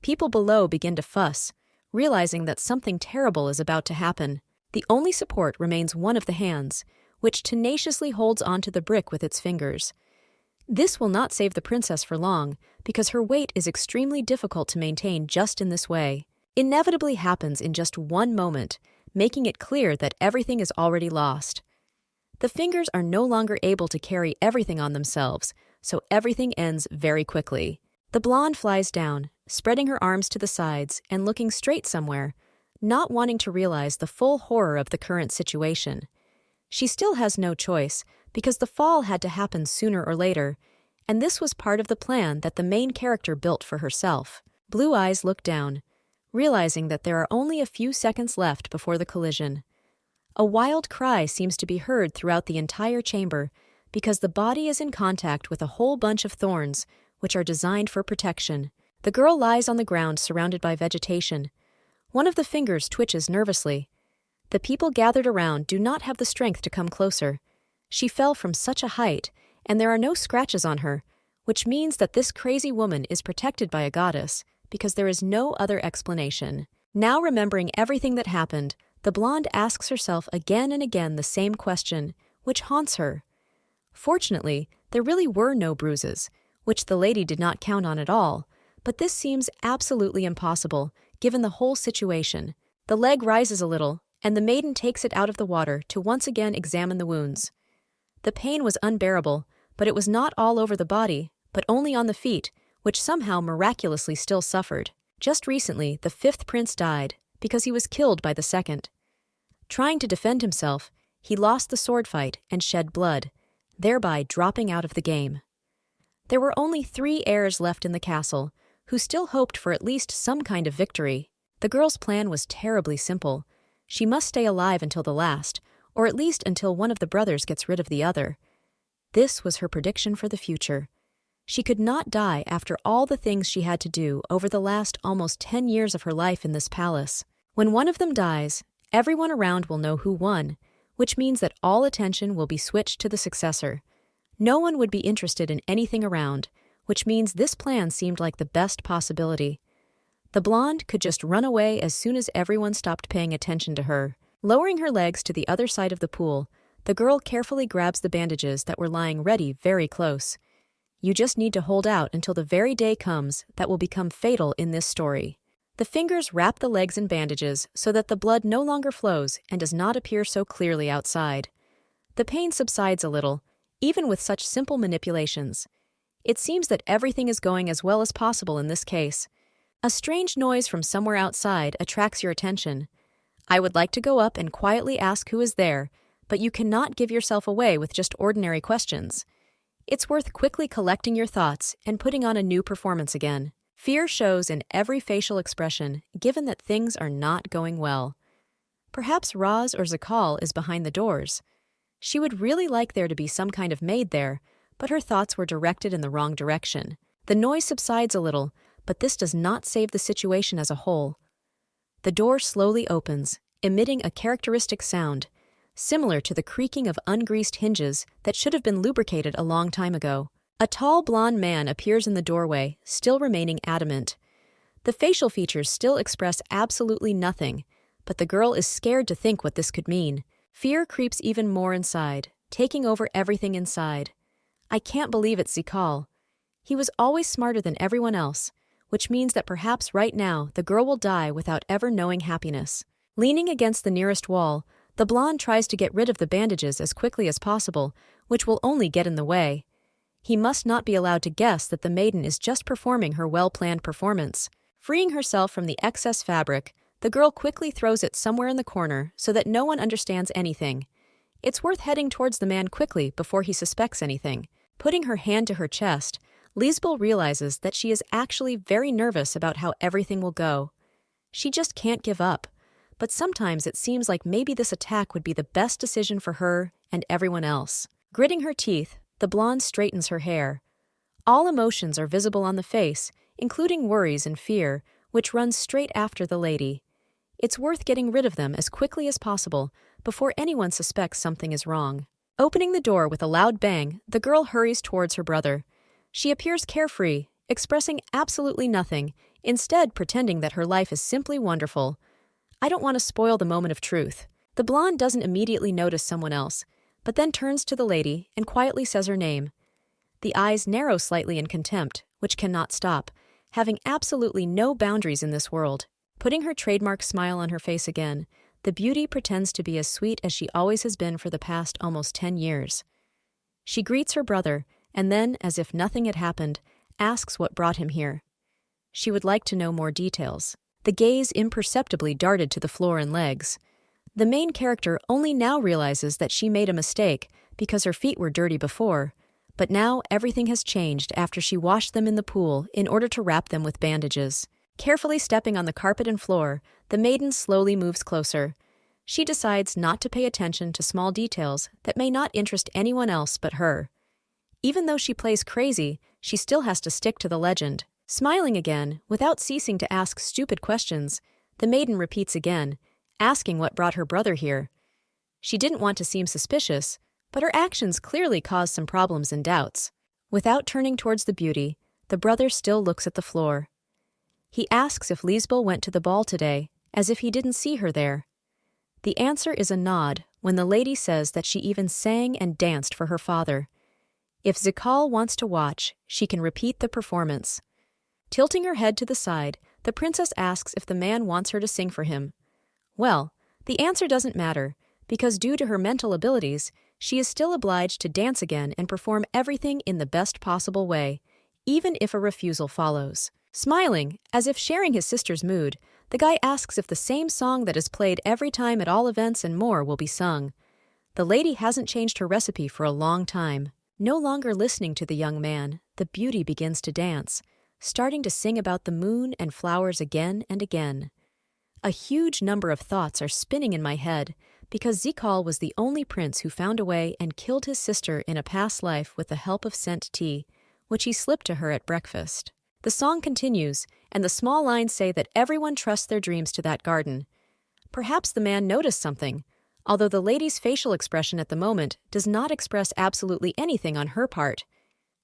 S1: People below begin to fuss, realizing that something terrible is about to happen. The only support remains one of the hands, which tenaciously holds onto the brick with its fingers. This will not save the princess for long, because her weight is extremely difficult to maintain just in this way. Inevitably happens in just one moment, making it clear that everything is already lost. The fingers are no longer able to carry everything on themselves, so everything ends very quickly. The blonde flies down, spreading her arms to the sides and looking straight somewhere, not wanting to realize the full horror of the current situation. She still has no choice, because the fall had to happen sooner or later, and this was part of the plan that the main character built for herself. Blue Eyes look down, realizing that there are only a few seconds left before the collision. A wild cry seems to be heard throughout the entire chamber because the body is in contact with a whole bunch of thorns, which are designed for protection. The girl lies on the ground surrounded by vegetation. One of the fingers twitches nervously. The people gathered around do not have the strength to come closer. She fell from such a height, and there are no scratches on her, which means that this crazy woman is protected by a goddess, because there is no other explanation. Now remembering everything that happened, the blonde asks herself again and again the same question, which haunts her. Fortunately, there really were no bruises, which the lady did not count on at all, but this seems absolutely impossible, given the whole situation. The leg rises a little, and the maiden takes it out of the water to once again examine the wounds. The pain was unbearable, but it was not all over the body, but only on the feet, which somehow miraculously still suffered. Just recently, the fifth prince died, because he was killed by the second. Trying to defend himself, he lost the sword fight and shed blood, thereby dropping out of the game. There were only 3 heirs left in the castle, who still hoped for at least some kind of victory. The girl's plan was terribly simple. She must stay alive until the last, or at least until one of the brothers gets rid of the other. This was her prediction for the future. She could not die after all the things she had to do over the last almost 10 years of her life in this palace. When one of them dies, everyone around will know who won, which means that all attention will be switched to the successor. No one would be interested in anything around, which means this plan seemed like the best possibility. The blonde could just run away as soon as everyone stopped paying attention to her. Lowering her legs to the other side of the pool, the girl carefully grabs the bandages that were lying ready very close. You just need to hold out until the very day comes that will become fatal in this story. The fingers wrap the legs in bandages so that the blood no longer flows and does not appear so clearly outside. The pain subsides a little, even with such simple manipulations. It seems that everything is going as well as possible in this case. A strange noise from somewhere outside attracts your attention. I would like to go up and quietly ask who is there, but you cannot give yourself away with just ordinary questions. It's worth quickly collecting your thoughts and putting on a new performance again. Fear shows in every facial expression, given that things are not going well. Perhaps Roz or Zakol is behind the doors. She would really like there to be some kind of maid there, but her thoughts were directed in the wrong direction. The noise subsides a little, but this does not save the situation as a whole. The door slowly opens, emitting a characteristic sound, similar to the creaking of ungreased hinges that should have been lubricated a long time ago. A tall blonde man appears in the doorway, still remaining adamant. The facial features still express absolutely nothing, but the girl is scared to think what this could mean. Fear creeps even more inside, taking over everything inside. I can't believe it's Zakol. He was always smarter than everyone else, which means that perhaps right now the girl will die without ever knowing happiness. Leaning against the nearest wall, the blonde tries to get rid of the bandages as quickly as possible, which will only get in the way. He must not be allowed to guess that the maiden is just performing her well-planned performance. Freeing herself from the excess fabric, the girl quickly throws it somewhere in the corner so that no one understands anything. It's worth heading towards the man quickly before he suspects anything. Putting her hand to her chest, Lisbel realizes that she is actually very nervous about how everything will go. She just can't give up, but sometimes it seems like maybe this attack would be the best decision for her and everyone else. Gritting her teeth, the blonde straightens her hair. All emotions are visible on the face, including worries and fear, which runs straight after the lady. It's worth getting rid of them as quickly as possible before anyone suspects something is wrong. Opening the door with a loud bang, the girl hurries towards her brother. She appears carefree, expressing absolutely nothing, instead pretending that her life is simply wonderful. I don't want to spoil the moment of truth. The blonde doesn't immediately notice someone else, but then turns to the lady and quietly says her name. The eyes narrow slightly in contempt, which cannot stop, having absolutely no boundaries in this world. Putting her trademark smile on her face again, the beauty pretends to be as sweet as she always has been for the past almost 10 years. She greets her brother, and then, as if nothing had happened, asks what brought him here. She would like to know more details. The gaze imperceptibly darted to the floor and legs. The main character only now realizes that she made a mistake because her feet were dirty before, but now everything has changed after she washed them in the pool in order to wrap them with bandages. Carefully stepping on the carpet and floor, the maiden slowly moves closer. She decides not to pay attention to small details that may not interest anyone else but her. Even though she plays crazy, she still has to stick to the legend. Smiling again, without ceasing to ask stupid questions, the maiden repeats again, asking what brought her brother here. She didn't want to seem suspicious, but her actions clearly caused some problems and doubts. Without turning towards the beauty, the brother still looks at the floor. He asks if Lisbel went to the ball today, as if he didn't see her there. The answer is a nod when the lady says that she even sang and danced for her father. If Zakol wants to watch, she can repeat the performance. Tilting her head to the side, the princess asks if the man wants her to sing for him. Well, the answer doesn't matter, because due to her mental abilities, she is still obliged to dance again and perform everything in the best possible way, even if a refusal follows. Smiling, as if sharing his sister's mood, the guy asks if the same song that is played every time at all events and more will be sung. The lady hasn't changed her recipe for a long time. No longer listening to the young man, the beauty begins to dance, starting to sing about the moon and flowers again and again. A huge number of thoughts are spinning in my head, because Zakol was the only prince who found a way and killed his sister in a past life with the help of scent tea, which he slipped to her at breakfast. The song continues, and the small lines say that everyone trusts their dreams to that garden. Perhaps the man noticed something, although the lady's facial expression at the moment does not express absolutely anything on her part.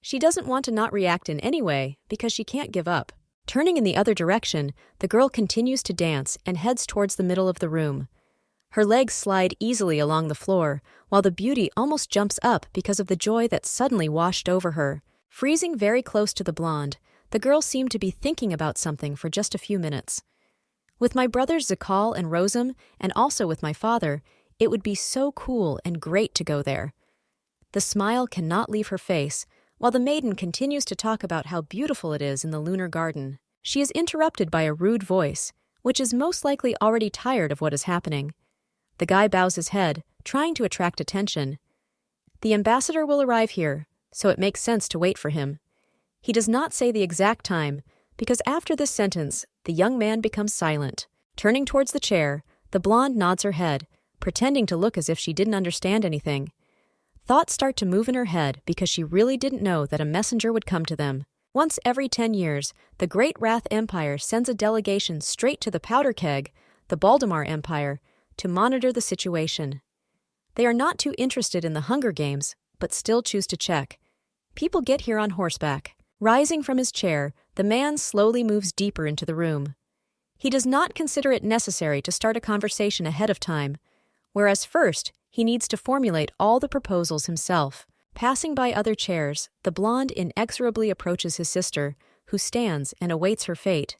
S1: She doesn't want to not react in any way because she can't give up. Turning in the other direction, the girl continues to dance and heads towards the middle of the room. Her legs slide easily along the floor, while the beauty almost jumps up because of the joy that suddenly washed over her. Freezing very close to the blonde, the girl seemed to be thinking about something for just a few minutes. With my brothers Zakol and Rosem, and also with my father, it would be so cool and great to go there. The smile cannot leave her face, while the maiden continues to talk about how beautiful it is in the lunar garden. She is interrupted by a rude voice, which is most likely already tired of what is happening. The guy bows his head, trying to attract attention. The ambassador will arrive here, so it makes sense to wait for him. He does not say the exact time, because after this sentence, the young man becomes silent. Turning towards the chair, the blonde nods her head, pretending to look as if she didn't understand anything. Thoughts start to move in her head because she really didn't know that a messenger would come to them. Once every 10 years, the Great Wrath Empire sends a delegation straight to the Powder Keg, the Baldemar Empire, to monitor the situation. They are not too interested in the Hunger Games, but still choose to check. People get here on horseback. Rising from his chair, the man slowly moves deeper into the room. He does not consider it necessary to start a conversation ahead of time, whereas first, he needs to formulate all the proposals himself. Passing by other chairs, the blonde inexorably approaches his sister, who stands and awaits her fate.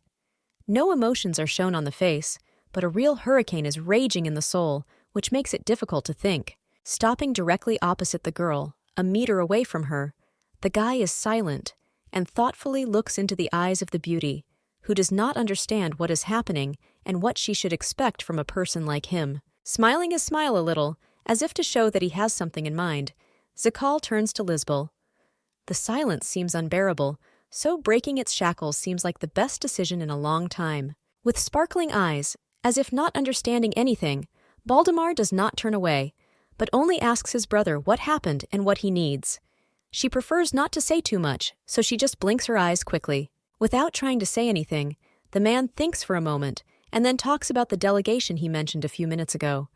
S1: No emotions are shown on the face, but a real hurricane is raging in the soul, which makes it difficult to think. Stopping directly opposite the girl, a meter away from her, the guy is silent and thoughtfully looks into the eyes of the beauty, who does not understand what is happening and what she should expect from a person like him. Smiling his smile a little, as if to show that he has something in mind, Zakol turns to Lisbel. The silence seems unbearable, so breaking its shackles seems like the best decision in a long time. With sparkling eyes, as if not understanding anything, Baldemar does not turn away, but only asks his brother what happened and what he needs. She prefers not to say too much, so she just blinks her eyes quickly. Without trying to say anything, the man thinks for a moment and then talks about the delegation he mentioned a few minutes ago.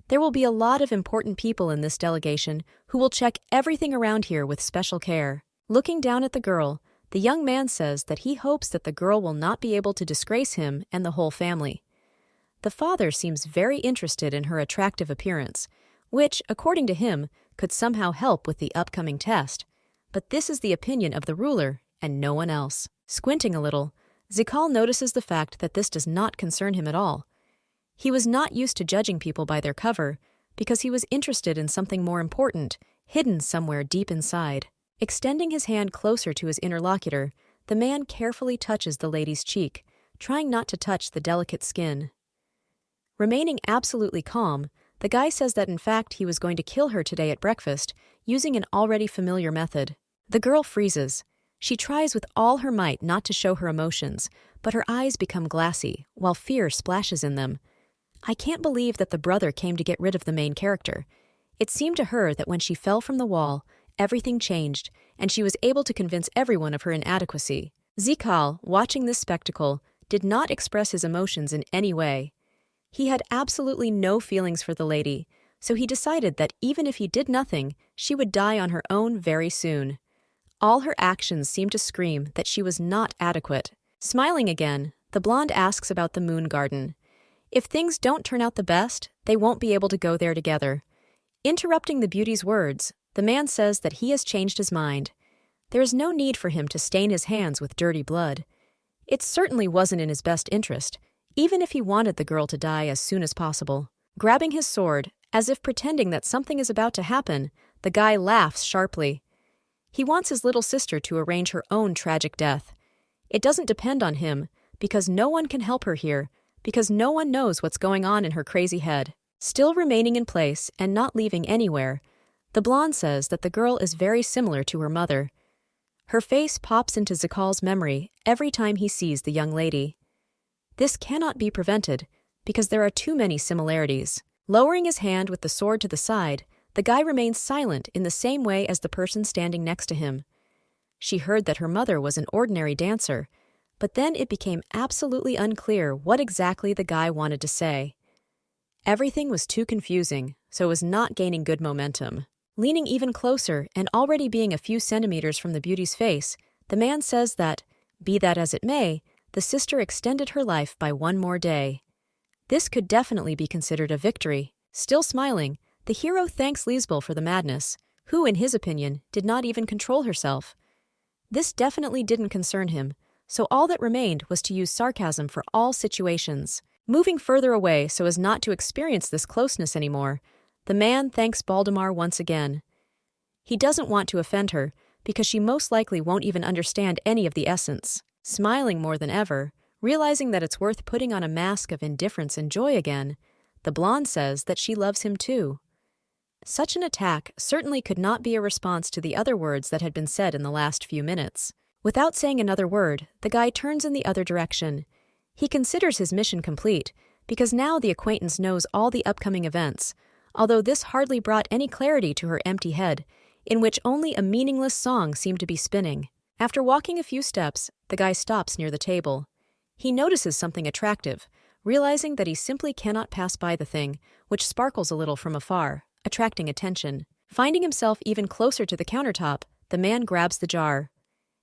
S1: There will be a lot of important people in this delegation who will check everything around here with special care. Looking down at the girl, the young man says that he hopes that the girl will not be able to disgrace him and the whole family. The father seems very interested in her attractive appearance, which, according to him, could somehow help with the upcoming test. But this is the opinion of the ruler and no one else. Squinting a little, Zakol notices the fact that this does not concern him at all. He was not used to judging people by their cover, because he was interested in something more important, hidden somewhere deep inside. Extending his hand closer to his interlocutor, the man carefully touches the lady's cheek, trying not to touch the delicate skin. Remaining absolutely calm, the guy says that in fact he was going to kill her today at breakfast, using an already familiar method. The girl freezes. She tries with all her might not to show her emotions, but her eyes become glassy, while fear splashes in them. I can't believe that the brother came to get rid of the main character. It seemed to her that when she fell from the wall, everything changed, and she was able to convince everyone of her inadequacy. Zakol, watching this spectacle, did not express his emotions in any way. He had absolutely no feelings for the lady, so he decided that even if he did nothing, she would die on her own very soon. All her actions seemed to scream that she was not adequate. Smiling again, the blonde asks about the moon garden. If things don't turn out the best, they won't be able to go there together. Interrupting the beauty's words, the man says that he has changed his mind. There is no need for him to stain his hands with dirty blood. It certainly wasn't in his best interest, even if he wanted the girl to die as soon as possible. Grabbing his sword, as if pretending that something is about to happen, the guy laughs sharply. He wants his little sister to arrange her own tragic death. It doesn't depend on him, because no one can help her here, because no one knows what's going on in her crazy head. Still remaining in place and not leaving anywhere, the blonde says that the girl is very similar to her mother. Her face pops into Zakol's memory every time he sees the young lady. This cannot be prevented, because there are too many similarities. Lowering his hand with the sword to the side, the guy remains silent in the same way as the person standing next to him. She heard that her mother was an ordinary dancer, but then it became absolutely unclear what exactly the guy wanted to say. Everything was too confusing, so it was not gaining good momentum. Leaning even closer and already being a few centimeters from the beauty's face, the man says that, be that as it may, the sister extended her life by one more day. This could definitely be considered a victory. Still smiling, the hero thanks Lisbel for the madness, who, in his opinion, did not even control herself. This definitely didn't concern him, so all that remained was to use sarcasm for all situations. Moving further away so as not to experience this closeness anymore, the man thanks Baldemar once again. He doesn't want to offend her, because she most likely won't even understand any of the essence. Smiling more than ever, realizing that it's worth putting on a mask of indifference and joy again, the blonde says that she loves him too. Such an attack certainly could not be a response to the other words that had been said in the last few minutes. Without saying another word, the guy turns in the other direction. He considers his mission complete, because now the acquaintance knows all the upcoming events, although this hardly brought any clarity to her empty head, in which only a meaningless song seemed to be spinning. After walking a few steps, the guy stops near the table. He notices something attractive, realizing that he simply cannot pass by the thing, which sparkles a little from afar, attracting attention. Finding himself even closer to the countertop, the man grabs the jar.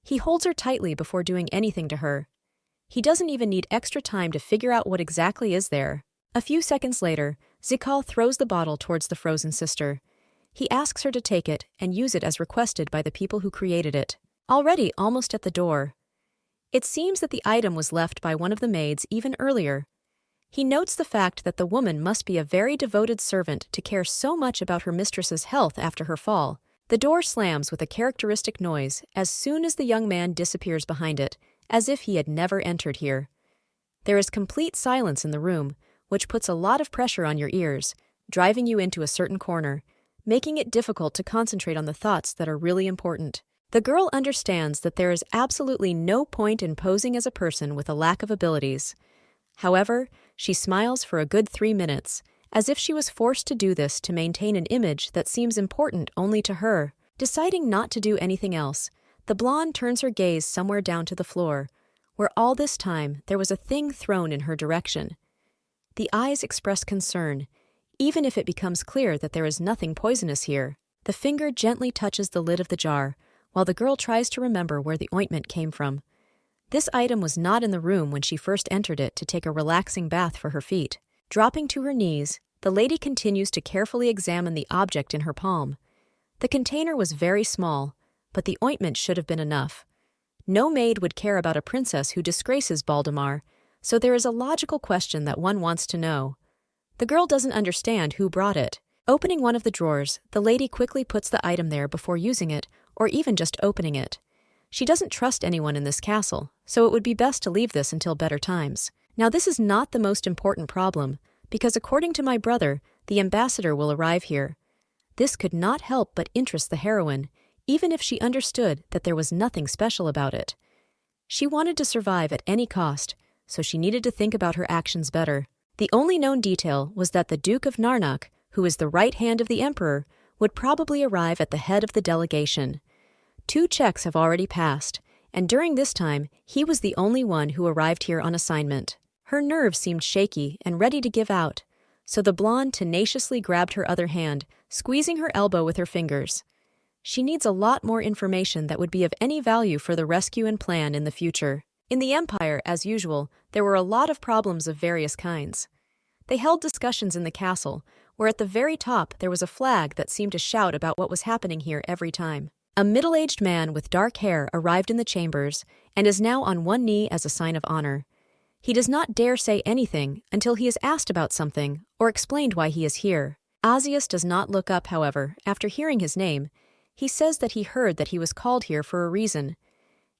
S1: He holds her tightly before doing anything to her. He doesn't even need extra time to figure out what exactly is there. A few seconds later, Zakol throws the bottle towards the frozen sister. He asks her to take it and use it as requested by the people who created it. Already almost at the door. It seems that the item was left by one of the maids even earlier. He notes the fact that the woman must be a very devoted servant to care so much about her mistress's health after her fall. The door slams with a characteristic noise as soon as the young man disappears behind it, as if he had never entered here. There is complete silence in the room, which puts a lot of pressure on your ears, driving you into a certain corner, making it difficult to concentrate on the thoughts that are really important. The girl understands that there is absolutely no point in posing as a person with a lack of abilities. However, she smiles for a good 3 minutes, as if she was forced to do this to maintain an image that seems important only to her. Deciding not to do anything else, the blonde turns her gaze somewhere down to the floor, where all this time there was a thing thrown in her direction. The eyes express concern, even if it becomes clear that there is nothing poisonous here. The finger gently touches the lid of the jar, while the girl tries to remember where the ointment came from. This item was not in the room when she first entered it to take a relaxing bath for her feet. Dropping to her knees, the lady continues to carefully examine the object in her palm. The container was very small, but the ointment should have been enough. No maid would care about a princess who disgraces Baldemar, so there is a logical question that one wants to know. The girl doesn't understand who brought it. Opening one of the drawers, the lady quickly puts the item there before using it, or even just opening it. She doesn't trust anyone in this castle, so it would be best to leave this until better times. Now this is not the most important problem, because according to my brother, the ambassador will arrive here. This could not help but interest the heroine, even if she understood that there was nothing special about it. She wanted to survive at any cost, so she needed to think about her actions better. The only known detail was that the Duke of Narnak, who is the right hand of the emperor, would probably arrive at the head of the delegation. 2 checks have already passed, and during this time, he was the only one who arrived here on assignment. Her nerves seemed shaky and ready to give out, so the blonde tenaciously grabbed her other hand, squeezing her elbow with her fingers. She needs a lot more information that would be of any value for the rescue and plan in the future. In the Empire, as usual, there were a lot of problems of various kinds. They held discussions in the castle, where at the very top there was a flag that seemed to shout about what was happening here every time. A middle-aged man with dark hair arrived in the chambers and is now on one knee as a sign of honor. He does not dare say anything until he is asked about something or explained why he is here. Asius does not look up, however, after hearing his name. He says that he heard that he was called here for a reason.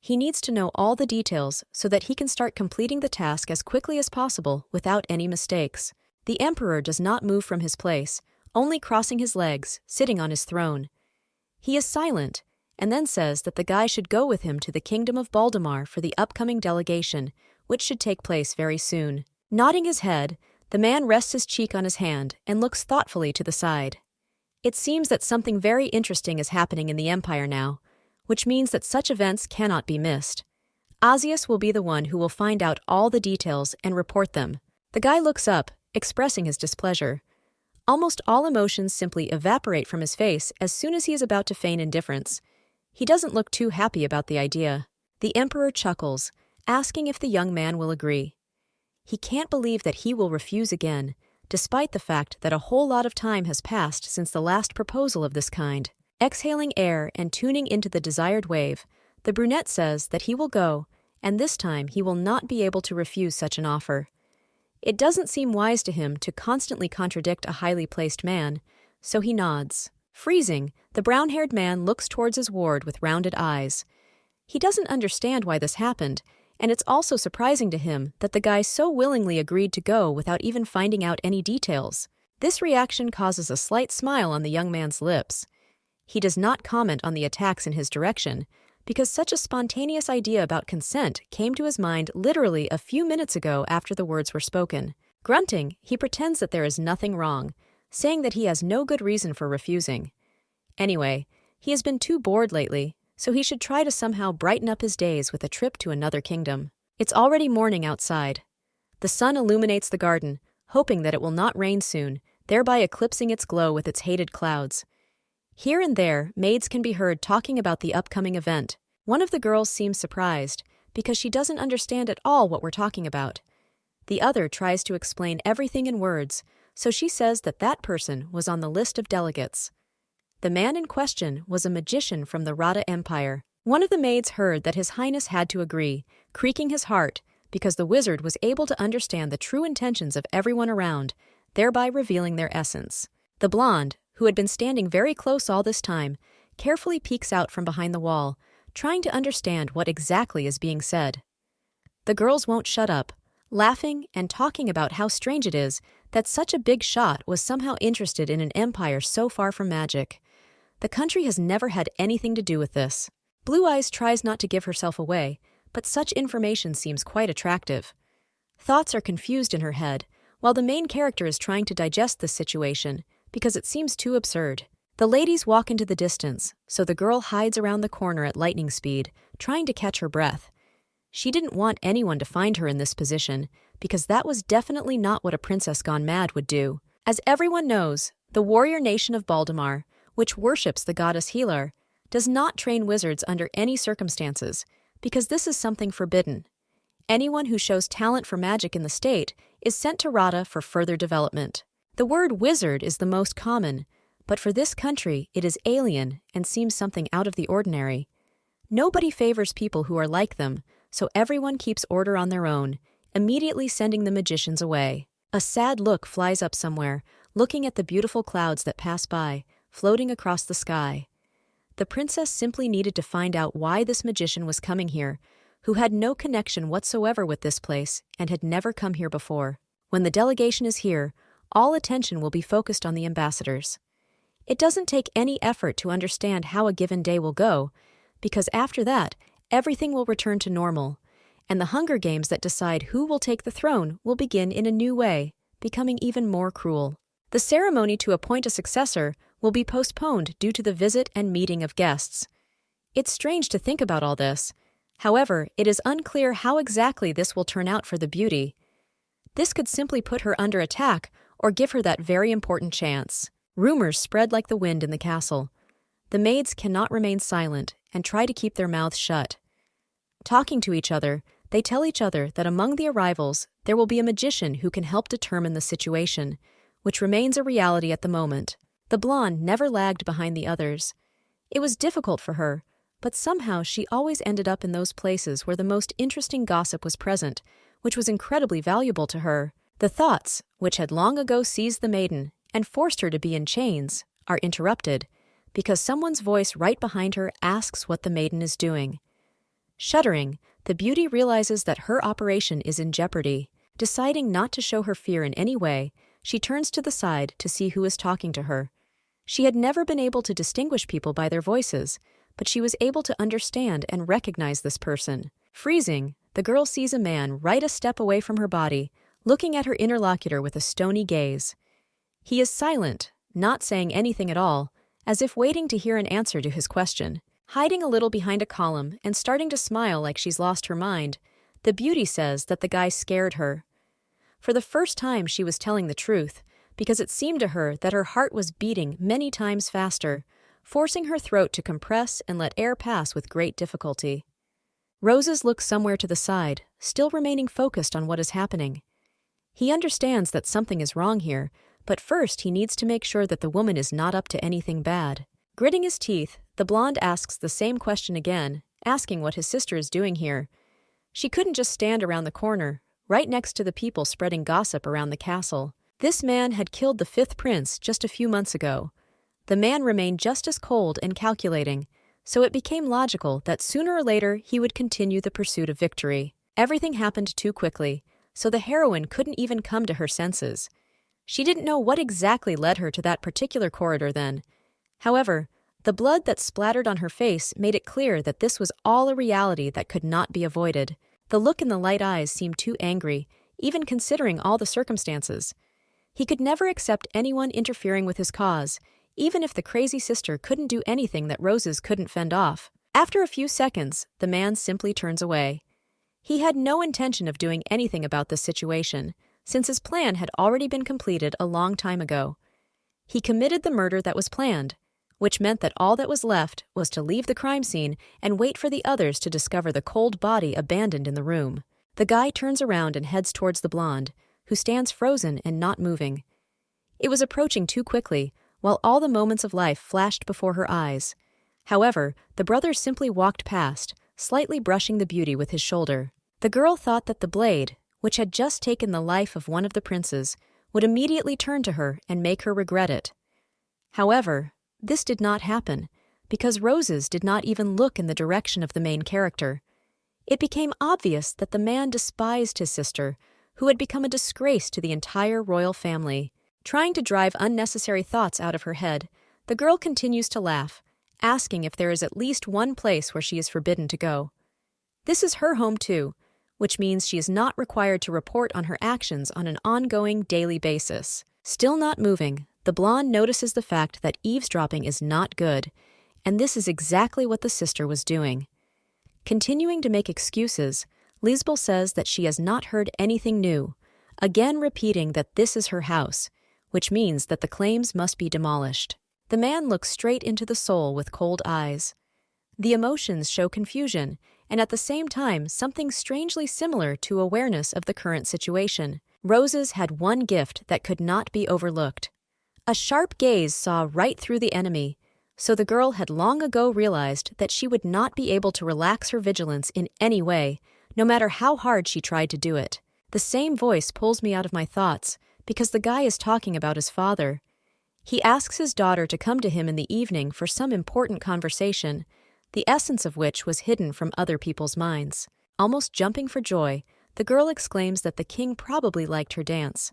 S1: He needs to know all the details so that he can start completing the task as quickly as possible without any mistakes. The emperor does not move from his place, only crossing his legs, sitting on his throne. He is silent, and then says that the guy should go with him to the kingdom of Baldemar for the upcoming delegation, which should take place very soon. Nodding his head, the man rests his cheek on his hand and looks thoughtfully to the side. It seems that something very interesting is happening in the Empire now, which means that such events cannot be missed. Asius will be the one who will find out all the details and report them. The guy looks up, expressing his displeasure. Almost all emotions simply evaporate from his face as soon as he is about to feign indifference. He doesn't look too happy about the idea. The emperor chuckles, asking if the young man will agree. He can't believe that he will refuse again, despite the fact that a whole lot of time has passed since the last proposal of this kind. Exhaling air and tuning into the desired wave, the brunette says that he will go, and this time he will not be able to refuse such an offer. It doesn't seem wise to him to constantly contradict a highly placed man, so he nods. Freezing, the brown-haired man looks towards his ward with rounded eyes. He doesn't understand why this happened, and it's also surprising to him that the guy so willingly agreed to go without even finding out any details. This reaction causes a slight smile on the young man's lips. He does not comment on the attacks in his direction, because such a spontaneous idea about consent came to his mind literally a few minutes ago after the words were spoken. Grunting, he pretends that there is nothing wrong, saying that he has no good reason for refusing. Anyway, he has been too bored lately, so he should try to somehow brighten up his days with a trip to another kingdom. It's already morning outside. The sun illuminates the garden, hoping that it will not rain soon, thereby eclipsing its glow with its hated clouds. Here and there, maids can be heard talking about the upcoming event. One of the girls seems surprised, because she doesn't understand at all what we're talking about. The other tries to explain everything in words, so she says that that person was on the list of delegates. The man in question was a magician from the Rada Empire. One of the maids heard that His Highness had to agree, creaking his heart, because the wizard was able to understand the true intentions of everyone around, thereby revealing their essence. The blonde, who had been standing very close all this time, carefully peeks out from behind the wall, trying to understand what exactly is being said. The girls won't shut up, laughing and talking about how strange it is that such a big shot was somehow interested in an empire so far from magic. The country has never had anything to do with this. Blue Eyes tries not to give herself away, but such information seems quite attractive. Thoughts are confused in her head, while the main character is trying to digest this situation, because it seems too absurd. The ladies walk into the distance, so the girl hides around the corner at lightning speed, trying to catch her breath. She didn't want anyone to find her in this position, because that was definitely not what a princess gone mad would do. As everyone knows, the warrior nation of Baldemar, which worships the goddess Healer, does not train wizards under any circumstances, because this is something forbidden. Anyone who shows talent for magic in the state is sent to Rada for further development. The word wizard is the most common, but for this country it is alien and seems something out of the ordinary. Nobody favors people who are like them, so everyone keeps order on their own, immediately sending the magicians away. A sad look flies up somewhere, looking at the beautiful clouds that pass by, floating across the sky. The princess simply needed to find out why this magician was coming here, who had no connection whatsoever with this place and had never come here before. When the delegation is here, all attention will be focused on the ambassadors. It doesn't take any effort to understand how a given day will go, because after that, everything will return to normal, and the Hunger Games that decide who will take the throne will begin in a new way, becoming even more cruel. The ceremony to appoint a successor will be postponed due to the visit and meeting of guests. It's strange to think about all this. However, it is unclear how exactly this will turn out for the beauty. This could simply put her under attack or give her that very important chance. Rumors spread like the wind in the castle. The maids cannot remain silent and try to keep their mouths shut. Talking to each other, they tell each other that among the arrivals there will be a magician who can help determine the situation, which remains a reality at the moment. The blonde never lagged behind the others. It was difficult for her, but somehow she always ended up in those places where the most interesting gossip was present, which was incredibly valuable to her. The thoughts, which had long ago seized the maiden and forced her to be in chains, are interrupted, because someone's voice right behind her asks what the maiden is doing. Shuddering, the beauty realizes that her operation is in jeopardy. Deciding not to show her fear in any way, she turns to the side to see who is talking to her. She had never been able to distinguish people by their voices, but she was able to understand and recognize this person. Freezing, the girl sees a man right a step away from her body, looking at her interlocutor with a stony gaze. He is silent, not saying anything at all, as if waiting to hear an answer to his question. Hiding a little behind a column and starting to smile like she's lost her mind, the beauty says that the guy scared her. For the first time she was telling the truth, because it seemed to her that her heart was beating many times faster, forcing her throat to compress and let air pass with great difficulty. Roses looks somewhere to the side, still remaining focused on what is happening. He understands that something is wrong here, but first he needs to make sure that the woman is not up to anything bad. Gritting his teeth, the blonde asks the same question again, asking what his sister is doing here. She couldn't just stand around the corner, right next to the people spreading gossip around the castle. This man had killed the 5th prince just a few months ago. The man remained just as cold and calculating, so it became logical that sooner or later he would continue the pursuit of victory. Everything happened too quickly, so the heroine couldn't even come to her senses. She didn't know what exactly led her to that particular corridor then. However, the blood that splattered on her face made it clear that this was all a reality that could not be avoided. The look in the light eyes seemed too angry, even considering all the circumstances. He could never accept anyone interfering with his cause, even if the crazy sister couldn't do anything that Roses couldn't fend off. After a few seconds, the man simply turns away. He had no intention of doing anything about this situation, since his plan had already been completed a long time ago. He committed the murder that was planned, which meant that all that was left was to leave the crime scene and wait for the others to discover the cold body abandoned in the room. The guy turns around and heads towards the blonde, who stands frozen and not moving. It was approaching too quickly, while all the moments of life flashed before her eyes. However, the brother simply walked past, slightly brushing the beauty with his shoulder. The girl thought that the blade, which had just taken the life of one of the princes, would immediately turn to her and make her regret it. However, this did not happen, because Roses did not even look in the direction of the main character. It became obvious that the man despised his sister, who had become a disgrace to the entire royal family. Trying to drive unnecessary thoughts out of her head, the girl continues to laugh, asking if there is at least one place where she is forbidden to go. This is her home too, which means she is not required to report on her actions on an ongoing daily basis. Still not moving, the blonde notices the fact that eavesdropping is not good, and this is exactly what the sister was doing. Continuing to make excuses, Lisbel says that she has not heard anything new, again repeating that this is her house, which means that the claims must be demolished. The man looks straight into the soul with cold eyes. The emotions show confusion, and at the same time something strangely similar to awareness of the current situation. Roses had one gift that could not be overlooked. A sharp gaze saw right through the enemy, so the girl had long ago realized that she would not be able to relax her vigilance in any way, no matter how hard she tried to do it. The same voice pulls me out of my thoughts, because the guy is talking about his father. He asks his daughter to come to him in the evening for some important conversation, the essence of which was hidden from other people's minds. Almost jumping for joy, the girl exclaims that the king probably liked her dance.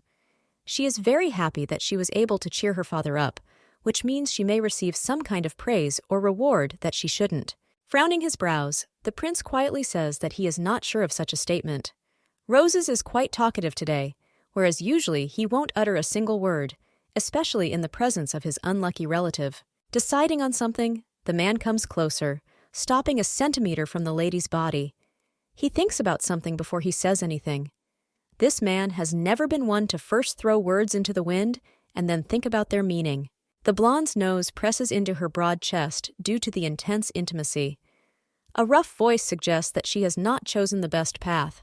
S1: She is very happy that she was able to cheer her father up, which means she may receive some kind of praise or reward that she shouldn't. Frowning his brows, the prince quietly says that he is not sure of such a statement. Roses is quite talkative today, whereas usually he won't utter a single word, especially in the presence of his unlucky relative. Deciding on something, the man comes closer, stopping a centimeter from the lady's body. He thinks about something before he says anything. This man has never been one to first throw words into the wind and then think about their meaning. The blonde's nose presses into her broad chest due to the intense intimacy. A rough voice suggests that she has not chosen the best path.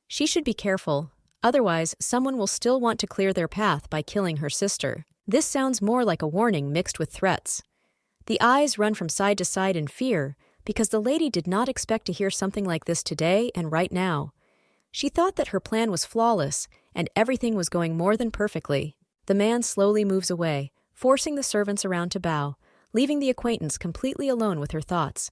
S1: She should be careful, otherwise someone will still want to clear their path by killing her sister. This sounds more like a warning mixed with threats. The eyes run from side to side in fear because the lady did not expect to hear something like this today and right now. She thought that her plan was flawless and everything was going more than perfectly. The man slowly moves away, forcing the servants around to bow, leaving the acquaintance completely alone with her thoughts.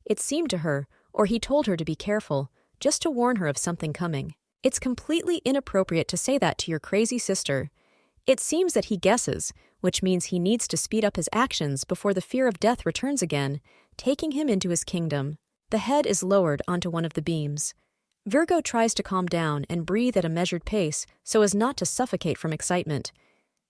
S1: It seemed to her, or he told her to be careful, just to warn her of something coming. It's completely inappropriate to say that to your crazy sister. It seems that he guesses, which means he needs to speed up his actions before the fear of death returns again, taking him into his kingdom. The head is lowered onto one of the beams. Virgo tries to calm down and breathe at a measured pace so as not to suffocate from excitement.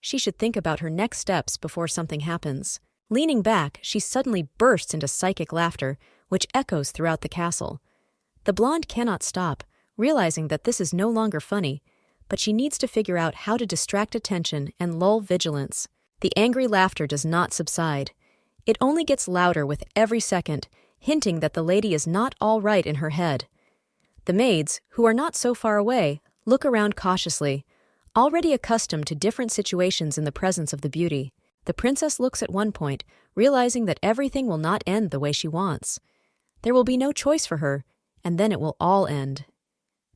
S1: She should think about her next steps before something happens. Leaning back, she suddenly bursts into psychic laughter, which echoes throughout the castle. The blonde cannot stop, realizing that this is no longer funny, but she needs to figure out how to distract attention and lull vigilance. The angry laughter does not subside. It only gets louder with every second, hinting that the lady is not all right in her head. The maids, who are not so far away, look around cautiously, already accustomed to different situations in the presence of the beauty. The princess looks at one point, realizing that everything will not end the way she wants. There will be no choice for her, and then it will all end.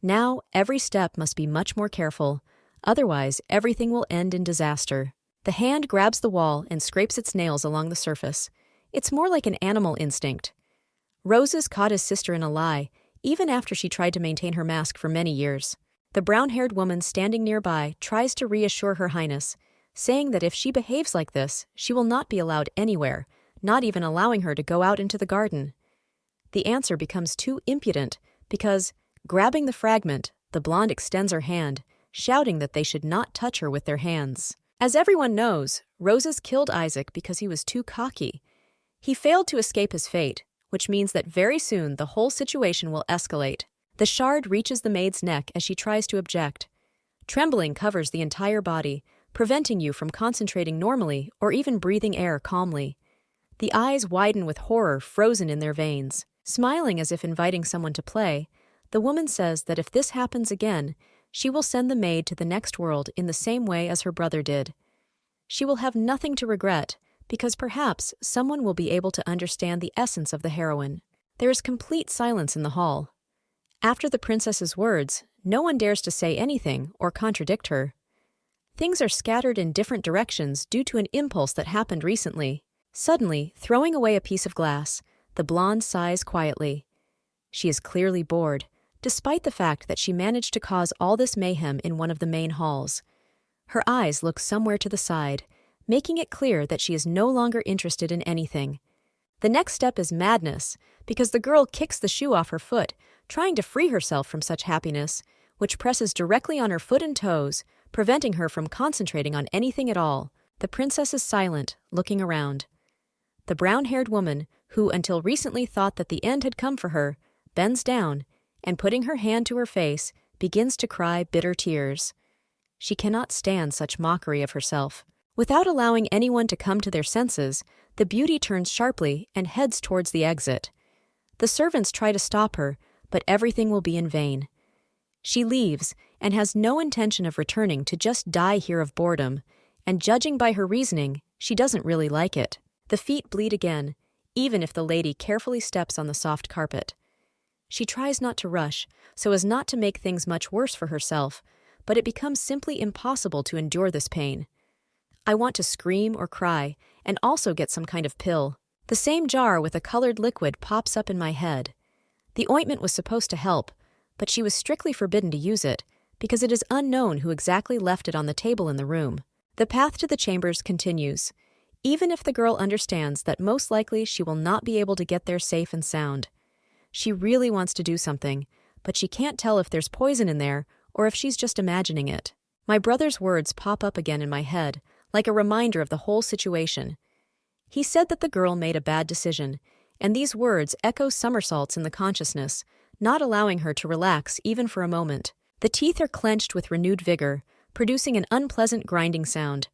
S1: Now, every step must be much more careful, otherwise everything will end in disaster. The hand grabs the wall and scrapes its nails along the surface. It's more like an animal instinct. Roses caught his sister in a lie, even after she tried to maintain her mask for many years. The brown-haired woman standing nearby tries to reassure Her Highness, saying that if she behaves like this, she will not be allowed anywhere, not even allowing her to go out into the garden. The answer becomes too impudent because, grabbing the fragment, the blonde extends her hand, shouting that they should not touch her with their hands. As everyone knows, Roses killed Isaac because he was too cocky. He failed to escape his fate, which means that very soon the whole situation will escalate. The shard reaches the maid's neck as she tries to object. Trembling covers the entire body, preventing you from concentrating normally or even breathing air calmly. The eyes widen with horror frozen in their veins. Smiling as if inviting someone to play, the woman says that if this happens again, she will send the maid to the next world in the same way as her brother did. She will have nothing to regret, because perhaps someone will be able to understand the essence of the heroine. There is complete silence in the hall. After the princess's words, no one dares to say anything or contradict her. Things are scattered in different directions due to an impulse that happened recently. Suddenly, throwing away a piece of glass, the blonde sighs quietly. She is clearly bored, despite the fact that she managed to cause all this mayhem in one of the main halls. Her eyes look somewhere to the side, making it clear that she is no longer interested in anything. The next step is madness, because the girl kicks the shoe off her foot, trying to free herself from such happiness, which presses directly on her foot and toes, preventing her from concentrating on anything at all. The princess is silent, looking around. The brown-haired woman, who until recently thought that the end had come for her, bends down, and putting her hand to her face, begins to cry bitter tears. She cannot stand such mockery of herself. Without allowing anyone to come to their senses, the beauty turns sharply and heads towards the exit. The servants try to stop her, but everything will be in vain. She leaves and has no intention of returning to just die here of boredom, and judging by her reasoning, she doesn't really like it. The feet bleed again, even if the lady carefully steps on the soft carpet. She tries not to rush, so as not to make things much worse for herself, but it becomes simply impossible to endure this pain. I want to scream or cry, and also get some kind of pill. The same jar with a colored liquid pops up in my head. The ointment was supposed to help, but she was strictly forbidden to use it, because it is unknown who exactly left it on the table in the room. The path to the chambers continues, even if the girl understands that most likely she will not be able to get there safe and sound. She really wants to do something, but she can't tell if there's poison in there or if she's just imagining it. My brother's words pop up again in my head, like a reminder of the whole situation. He said that the girl made a bad decision, and these words echo somersaults in the consciousness, not allowing her to relax even for a moment. The teeth are clenched with renewed vigor, producing an unpleasant grinding sound.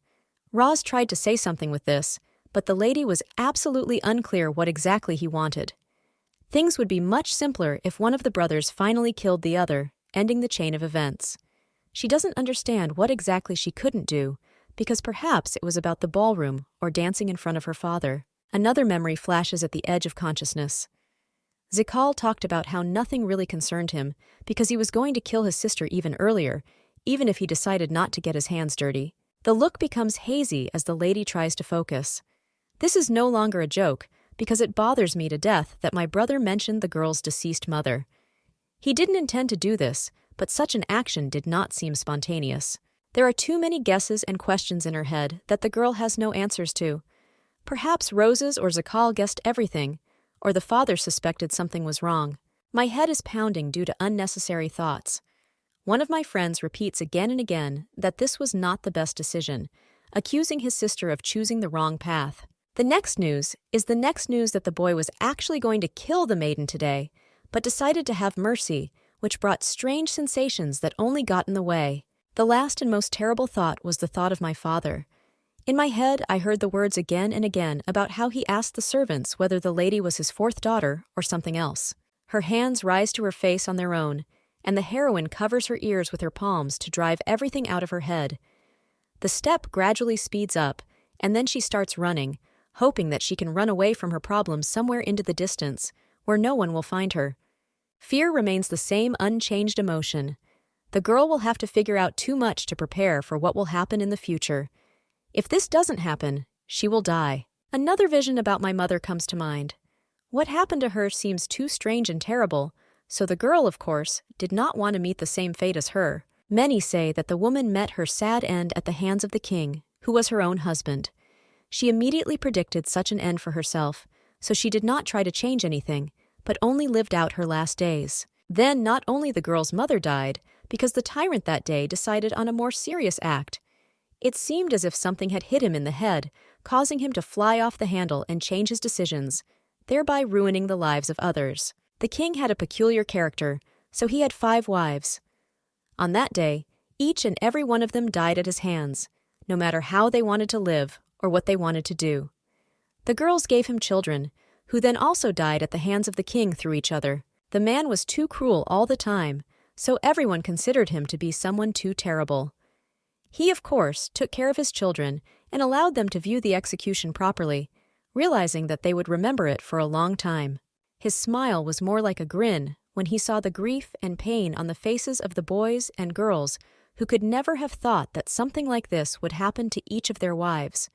S1: Roz tried to say something with this, but the lady was absolutely unclear what exactly he wanted. Things would be much simpler if one of the brothers finally killed the other, ending the chain of events. She doesn't understand what exactly she couldn't do, because perhaps it was about the ballroom or dancing in front of her father. Another memory flashes at the edge of consciousness. Zakol talked about how nothing really concerned him because he was going to kill his sister even earlier, even if he decided not to get his hands dirty. The look becomes hazy as the lady tries to focus. This is no longer a joke, because it bothers me to death that my brother mentioned the girl's deceased mother. He didn't intend to do this, but such an action did not seem spontaneous. There are too many guesses and questions in her head that the girl has no answers to. Perhaps Roses or Zakol guessed everything, or the father suspected something was wrong. My head is pounding due to unnecessary thoughts. One of my friends repeats again and again that this was not the best decision, accusing his sister of choosing the wrong path. The next news that the boy was actually going to kill the maiden today, but decided to have mercy, which brought strange sensations that only got in the way. The last and most terrible thought was the thought of my father. In my head, I heard the words again and again about how he asked the servants whether the lady was his fourth daughter or something else. Her hands rise to her face on their own, and the heroine covers her ears with her palms to drive everything out of her head. The step gradually speeds up, and then she starts running, hoping that she can run away from her problems somewhere into the distance, where no one will find her. Fear remains the same unchanged emotion. The girl will have to figure out too much to prepare for what will happen in the future. If this doesn't happen, she will die. Another vision about my mother comes to mind. What happened to her seems too strange and terrible, so the girl, of course, did not want to meet the same fate as her. Many say that the woman met her sad end at the hands of the king, who was her own husband. She immediately predicted such an end for herself, so she did not try to change anything, but only lived out her last days. Then not only the girl's mother died, because the tyrant that day decided on a more serious act. It seemed as if something had hit him in the head, causing him to fly off the handle and change his decisions, thereby ruining the lives of others. The king had a peculiar character, so he had 5 wives. On that day, each and every one of them died at his hands, no matter how they wanted to live or what they wanted to do. The girls gave him children, who then also died at the hands of the king through each other. The man was too cruel all the time, so everyone considered him to be someone too terrible. He, of course, took care of his children and allowed them to view the execution properly, realizing that they would remember it for a long time. His smile was more like a grin when he saw the grief and pain on the faces of the boys and girls who could never have thought that something like this would happen to each of their wives.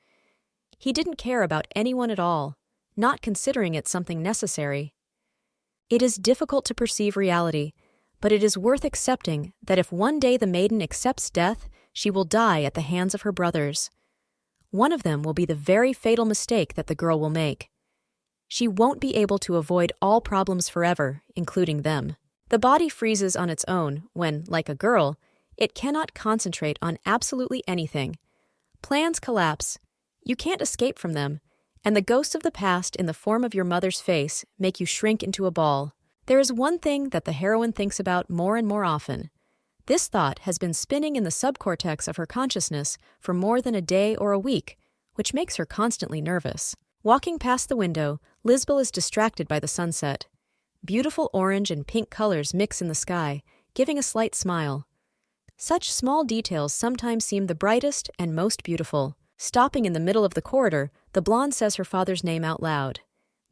S1: He didn't care about anyone at all, not considering it something necessary. It is difficult to perceive reality, but it is worth accepting that if one day the maiden accepts death, she will die at the hands of her brothers. One of them will be the very fatal mistake that the girl will make. She won't be able to avoid all problems forever, including them. The body freezes on its own when, like a girl, it cannot concentrate on absolutely anything. Plans collapse. You can't escape from them, and the ghosts of the past in the form of your mother's face make you shrink into a ball. There is one thing that the heroine thinks about more and more often. This thought has been spinning in the subcortex of her consciousness for more than a day or a week, which makes her constantly nervous. Walking past the window, Lisbel is distracted by the sunset. Beautiful orange and pink colors mix in the sky, giving a slight smile. Such small details sometimes seem the brightest and most beautiful. Stopping in the middle of the corridor, the blonde says her father's name out loud.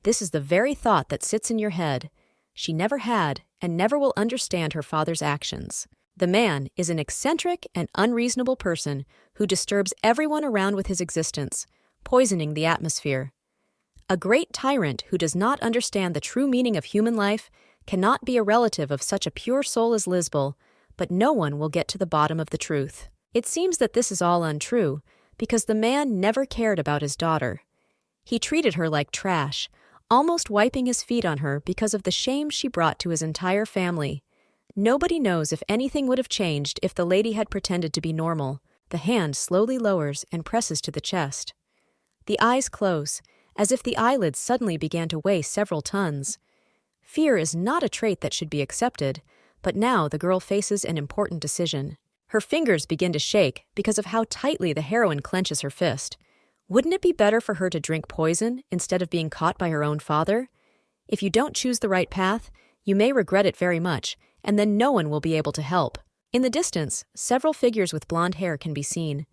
S1: This is the very thought that sits in your head. She never had and never will understand her father's actions. The man is an eccentric and unreasonable person who disturbs everyone around with his existence, poisoning the atmosphere. A great tyrant who does not understand the true meaning of human life cannot be a relative of such a pure soul as Lisbel, but no one will get to the bottom of the truth. It seems that this is all untrue, because the man never cared about his daughter. He treated her like trash, almost wiping his feet on her because of the shame she brought to his entire family. Nobody knows if anything would have changed if the lady had pretended to be normal. The hand slowly lowers and presses to the chest. The eyes close, as if the eyelids suddenly began to weigh several tons. Fear is not a trait that should be accepted, but now the girl faces an important decision. Her fingers begin to shake because of how tightly the heroine clenches her fist. Wouldn't it be better for her to drink poison instead of being caught by her own father? If you don't choose the right path, you may regret it very much, and then no one will be able to help. In the distance, several figures with blonde hair can be seen.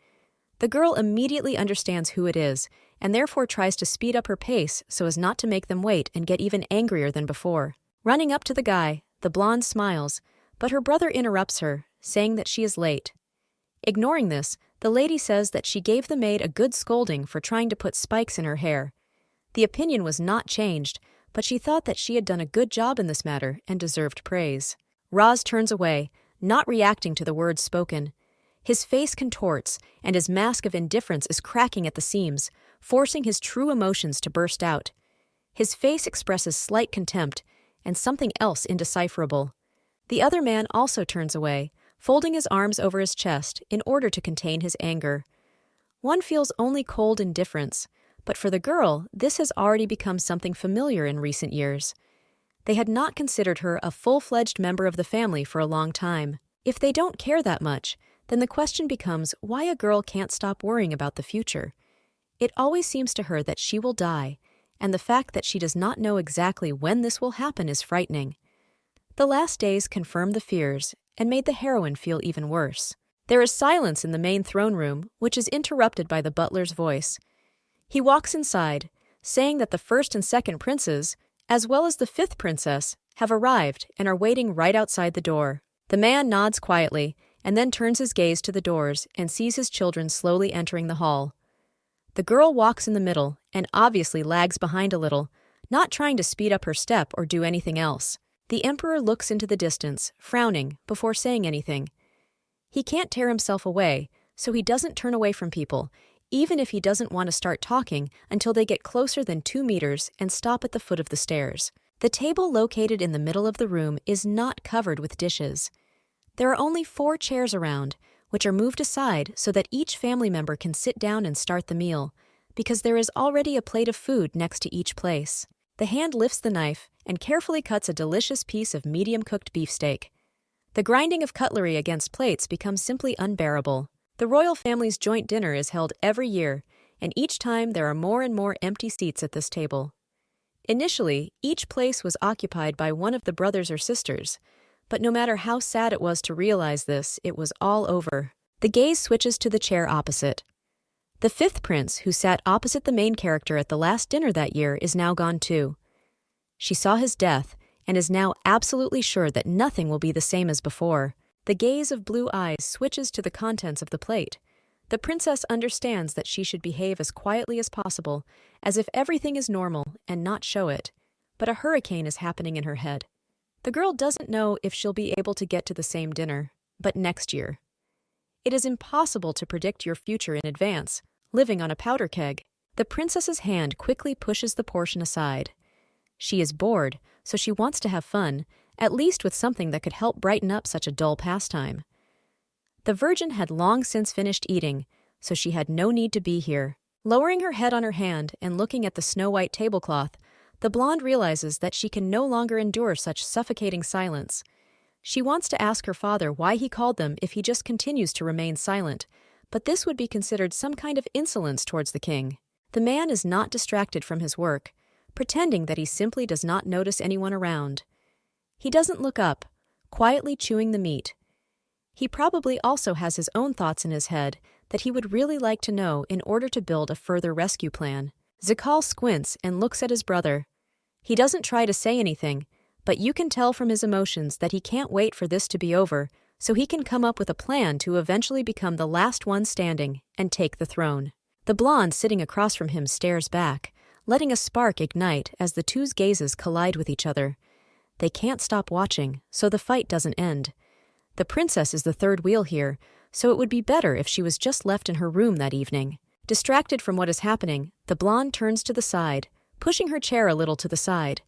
S1: The girl immediately understands who it is, and therefore tries to speed up her pace so as not to make them wait and get even angrier than before. Running up to the guy, the blonde smiles, but her brother interrupts her, saying that she is late. Ignoring this, the lady says that she gave the maid a good scolding for trying to put spikes in her hair. The opinion was not changed, but she thought that she had done a good job in this matter and deserved praise. Roz turns away, not reacting to the words spoken. His face contorts, and his mask of indifference is cracking at the seams, forcing his true emotions to burst out. His face expresses slight contempt, and something else indecipherable. The other man also turns away, folding his arms over his chest in order to contain his anger. One feels only cold indifference, but for the girl, this has already become something familiar in recent years. They had not considered her a full-fledged member of the family for a long time. If they don't care that much, then the question becomes why a girl can't stop worrying about the future. It always seems to her that she will die, and the fact that she does not know exactly when this will happen is frightening. The last days confirmed the fears and made the heroine feel even worse. There is silence in the main throne room, which is interrupted by the butler's voice. He walks inside, saying that the first and second princes, as well as the fifth princess, have arrived and are waiting right outside the door. The man nods quietly and then turns his gaze to the doors and sees his children slowly entering the hall. The girl walks in the middle and obviously lags behind a little, not trying to speed up her step or do anything else. The emperor looks into the distance, frowning, before saying anything. He can't tear himself away, so he doesn't turn away from people, even if he doesn't want to start talking until they get closer than 2 meters and stop at the foot of the stairs. The table located in the middle of the room is not covered with dishes. There are only 4 chairs around, which are moved aside so that each family member can sit down and start the meal, because there is already a plate of food next to each place. The hand lifts the knife and carefully cuts a delicious piece of medium-cooked beefsteak. The grinding of cutlery against plates becomes simply unbearable. The royal family's joint dinner is held every year, and each time there are more and more empty seats at this table. Initially, each place was occupied by one of the brothers or sisters, but no matter how sad it was to realize this, it was all over. The gaze switches to the chair opposite. The fifth prince, who sat opposite the main character at the last dinner that year, is now gone too. She saw his death and is now absolutely sure that nothing will be the same as before. The gaze of blue eyes switches to the contents of the plate. The princess understands that she should behave as quietly as possible, as if everything is normal, and not show it. But a hurricane is happening in her head. The girl doesn't know if she'll be able to get to the same dinner, but next year. It is impossible to predict your future in advance, living on a powder keg. The princess's hand quickly pushes the portion aside. She is bored, so she wants to have fun, at least with something that could help brighten up such a dull pastime. The virgin had long since finished eating, so she had no need to be here. Lowering her head on her hand and looking at the snow-white tablecloth, the blonde realizes that she can no longer endure such suffocating silence. She wants to ask her father why he called them if he just continues to remain silent, but this would be considered some kind of insolence towards the king. The man is not distracted from his work, pretending that he simply does not notice anyone around. He doesn't look up, quietly chewing the meat. He probably also has his own thoughts in his head that he would really like to know in order to build a further rescue plan. Zakol squints and looks at his brother. He doesn't try to say anything, but you can tell from his emotions that he can't wait for this to be over so he can come up with a plan to eventually become the last one standing and take the throne. The blonde sitting across from him stares back, letting a spark ignite as the two's gazes collide with each other. They can't stop watching, so the fight doesn't end. The princess is the third wheel here, so it would be better if she was just left in her room that evening. Distracted from what is happening, the blonde turns to the side, pushing her chair a little to the side.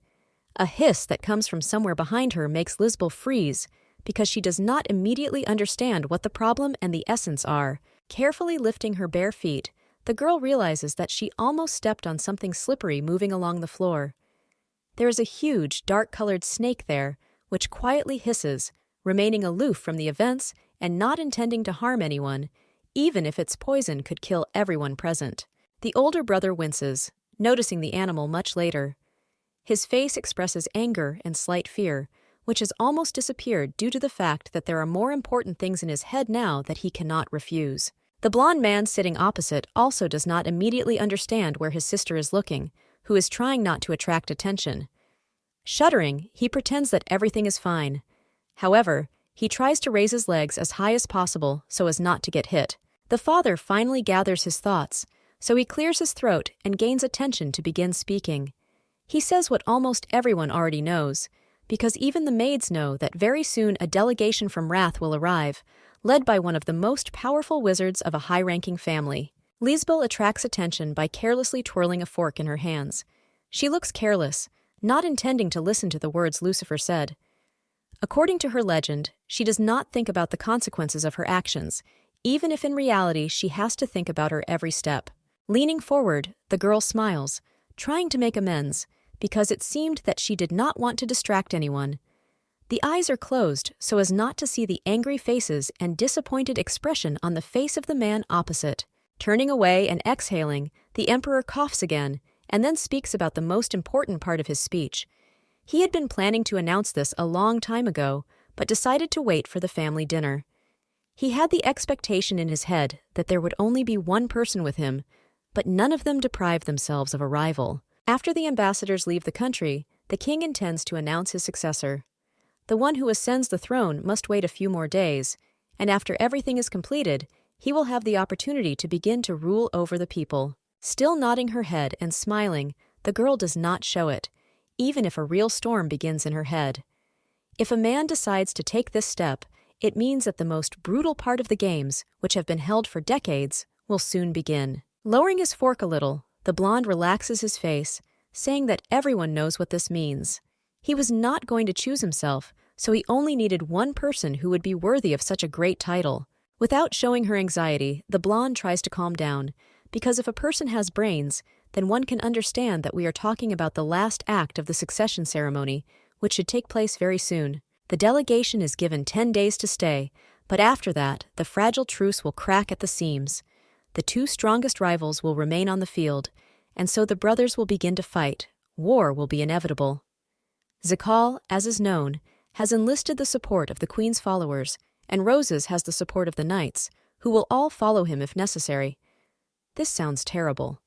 S1: A hiss that comes from somewhere behind her makes Lisbel freeze, because she does not immediately understand what the problem and the essence are. Carefully lifting her bare feet, the girl realizes that she almost stepped on something slippery moving along the floor. There is a huge, dark-colored snake there, which quietly hisses, remaining aloof from the events and not intending to harm anyone, even if its poison could kill everyone present. The older brother winces, noticing the animal much later. His face expresses anger and slight fear, which has almost disappeared due to the fact that there are more important things in his head now that he cannot refuse. The blond man sitting opposite also does not immediately understand where his sister is looking, who is trying not to attract attention. Shuddering, he pretends that everything is fine. However, he tries to raise his legs as high as possible so as not to get hit. The father finally gathers his thoughts, so he clears his throat and gains attention to begin speaking. He says what almost everyone already knows, because even the maids know that very soon a delegation from Wrath will arrive, led by one of the most powerful wizards of a high-ranking family. Lisbel attracts attention by carelessly twirling a fork in her hands. She looks careless, not intending to listen to the words Lucifer said. According to her legend, she does not think about the consequences of her actions, even if in reality she has to think about her every step. Leaning forward, the girl smiles, trying to make amends, because it seemed that she did not want to distract anyone. The eyes are closed so as not to see the angry faces and disappointed expression on the face of the man opposite. Turning away and exhaling, the emperor coughs again, and then speaks about the most important part of his speech. He had been planning to announce this a long time ago, but decided to wait for the family dinner. He had the expectation in his head that there would only be one person with him, but none of them deprived themselves of a rival. After the ambassadors leave the country, the king intends to announce his successor. The one who ascends the throne must wait a few more days, and after everything is completed, he will have the opportunity to begin to rule over the people. Still nodding her head and smiling, the girl does not show it, even if a real storm begins in her head. If a man decides to take this step, it means that the most brutal part of the games, which have been held for decades, will soon begin. Lowering his fork a little, the blonde relaxes his face, saying that everyone knows what this means. He was not going to choose himself, so he only needed one person who would be worthy of such a great title. Without showing her anxiety, the blonde tries to calm down, because if a person has brains, then one can understand that we are talking about the last act of the succession ceremony, which should take place very soon. The delegation is given 10 days to stay, but after that, the fragile truce will crack at the seams. The two strongest rivals will remain on the field, and so the brothers will begin to fight. War will be inevitable. Zakol, as is known, has enlisted the support of the queen's followers, and Roses has the support of the knights, who will all follow him if necessary. This sounds terrible.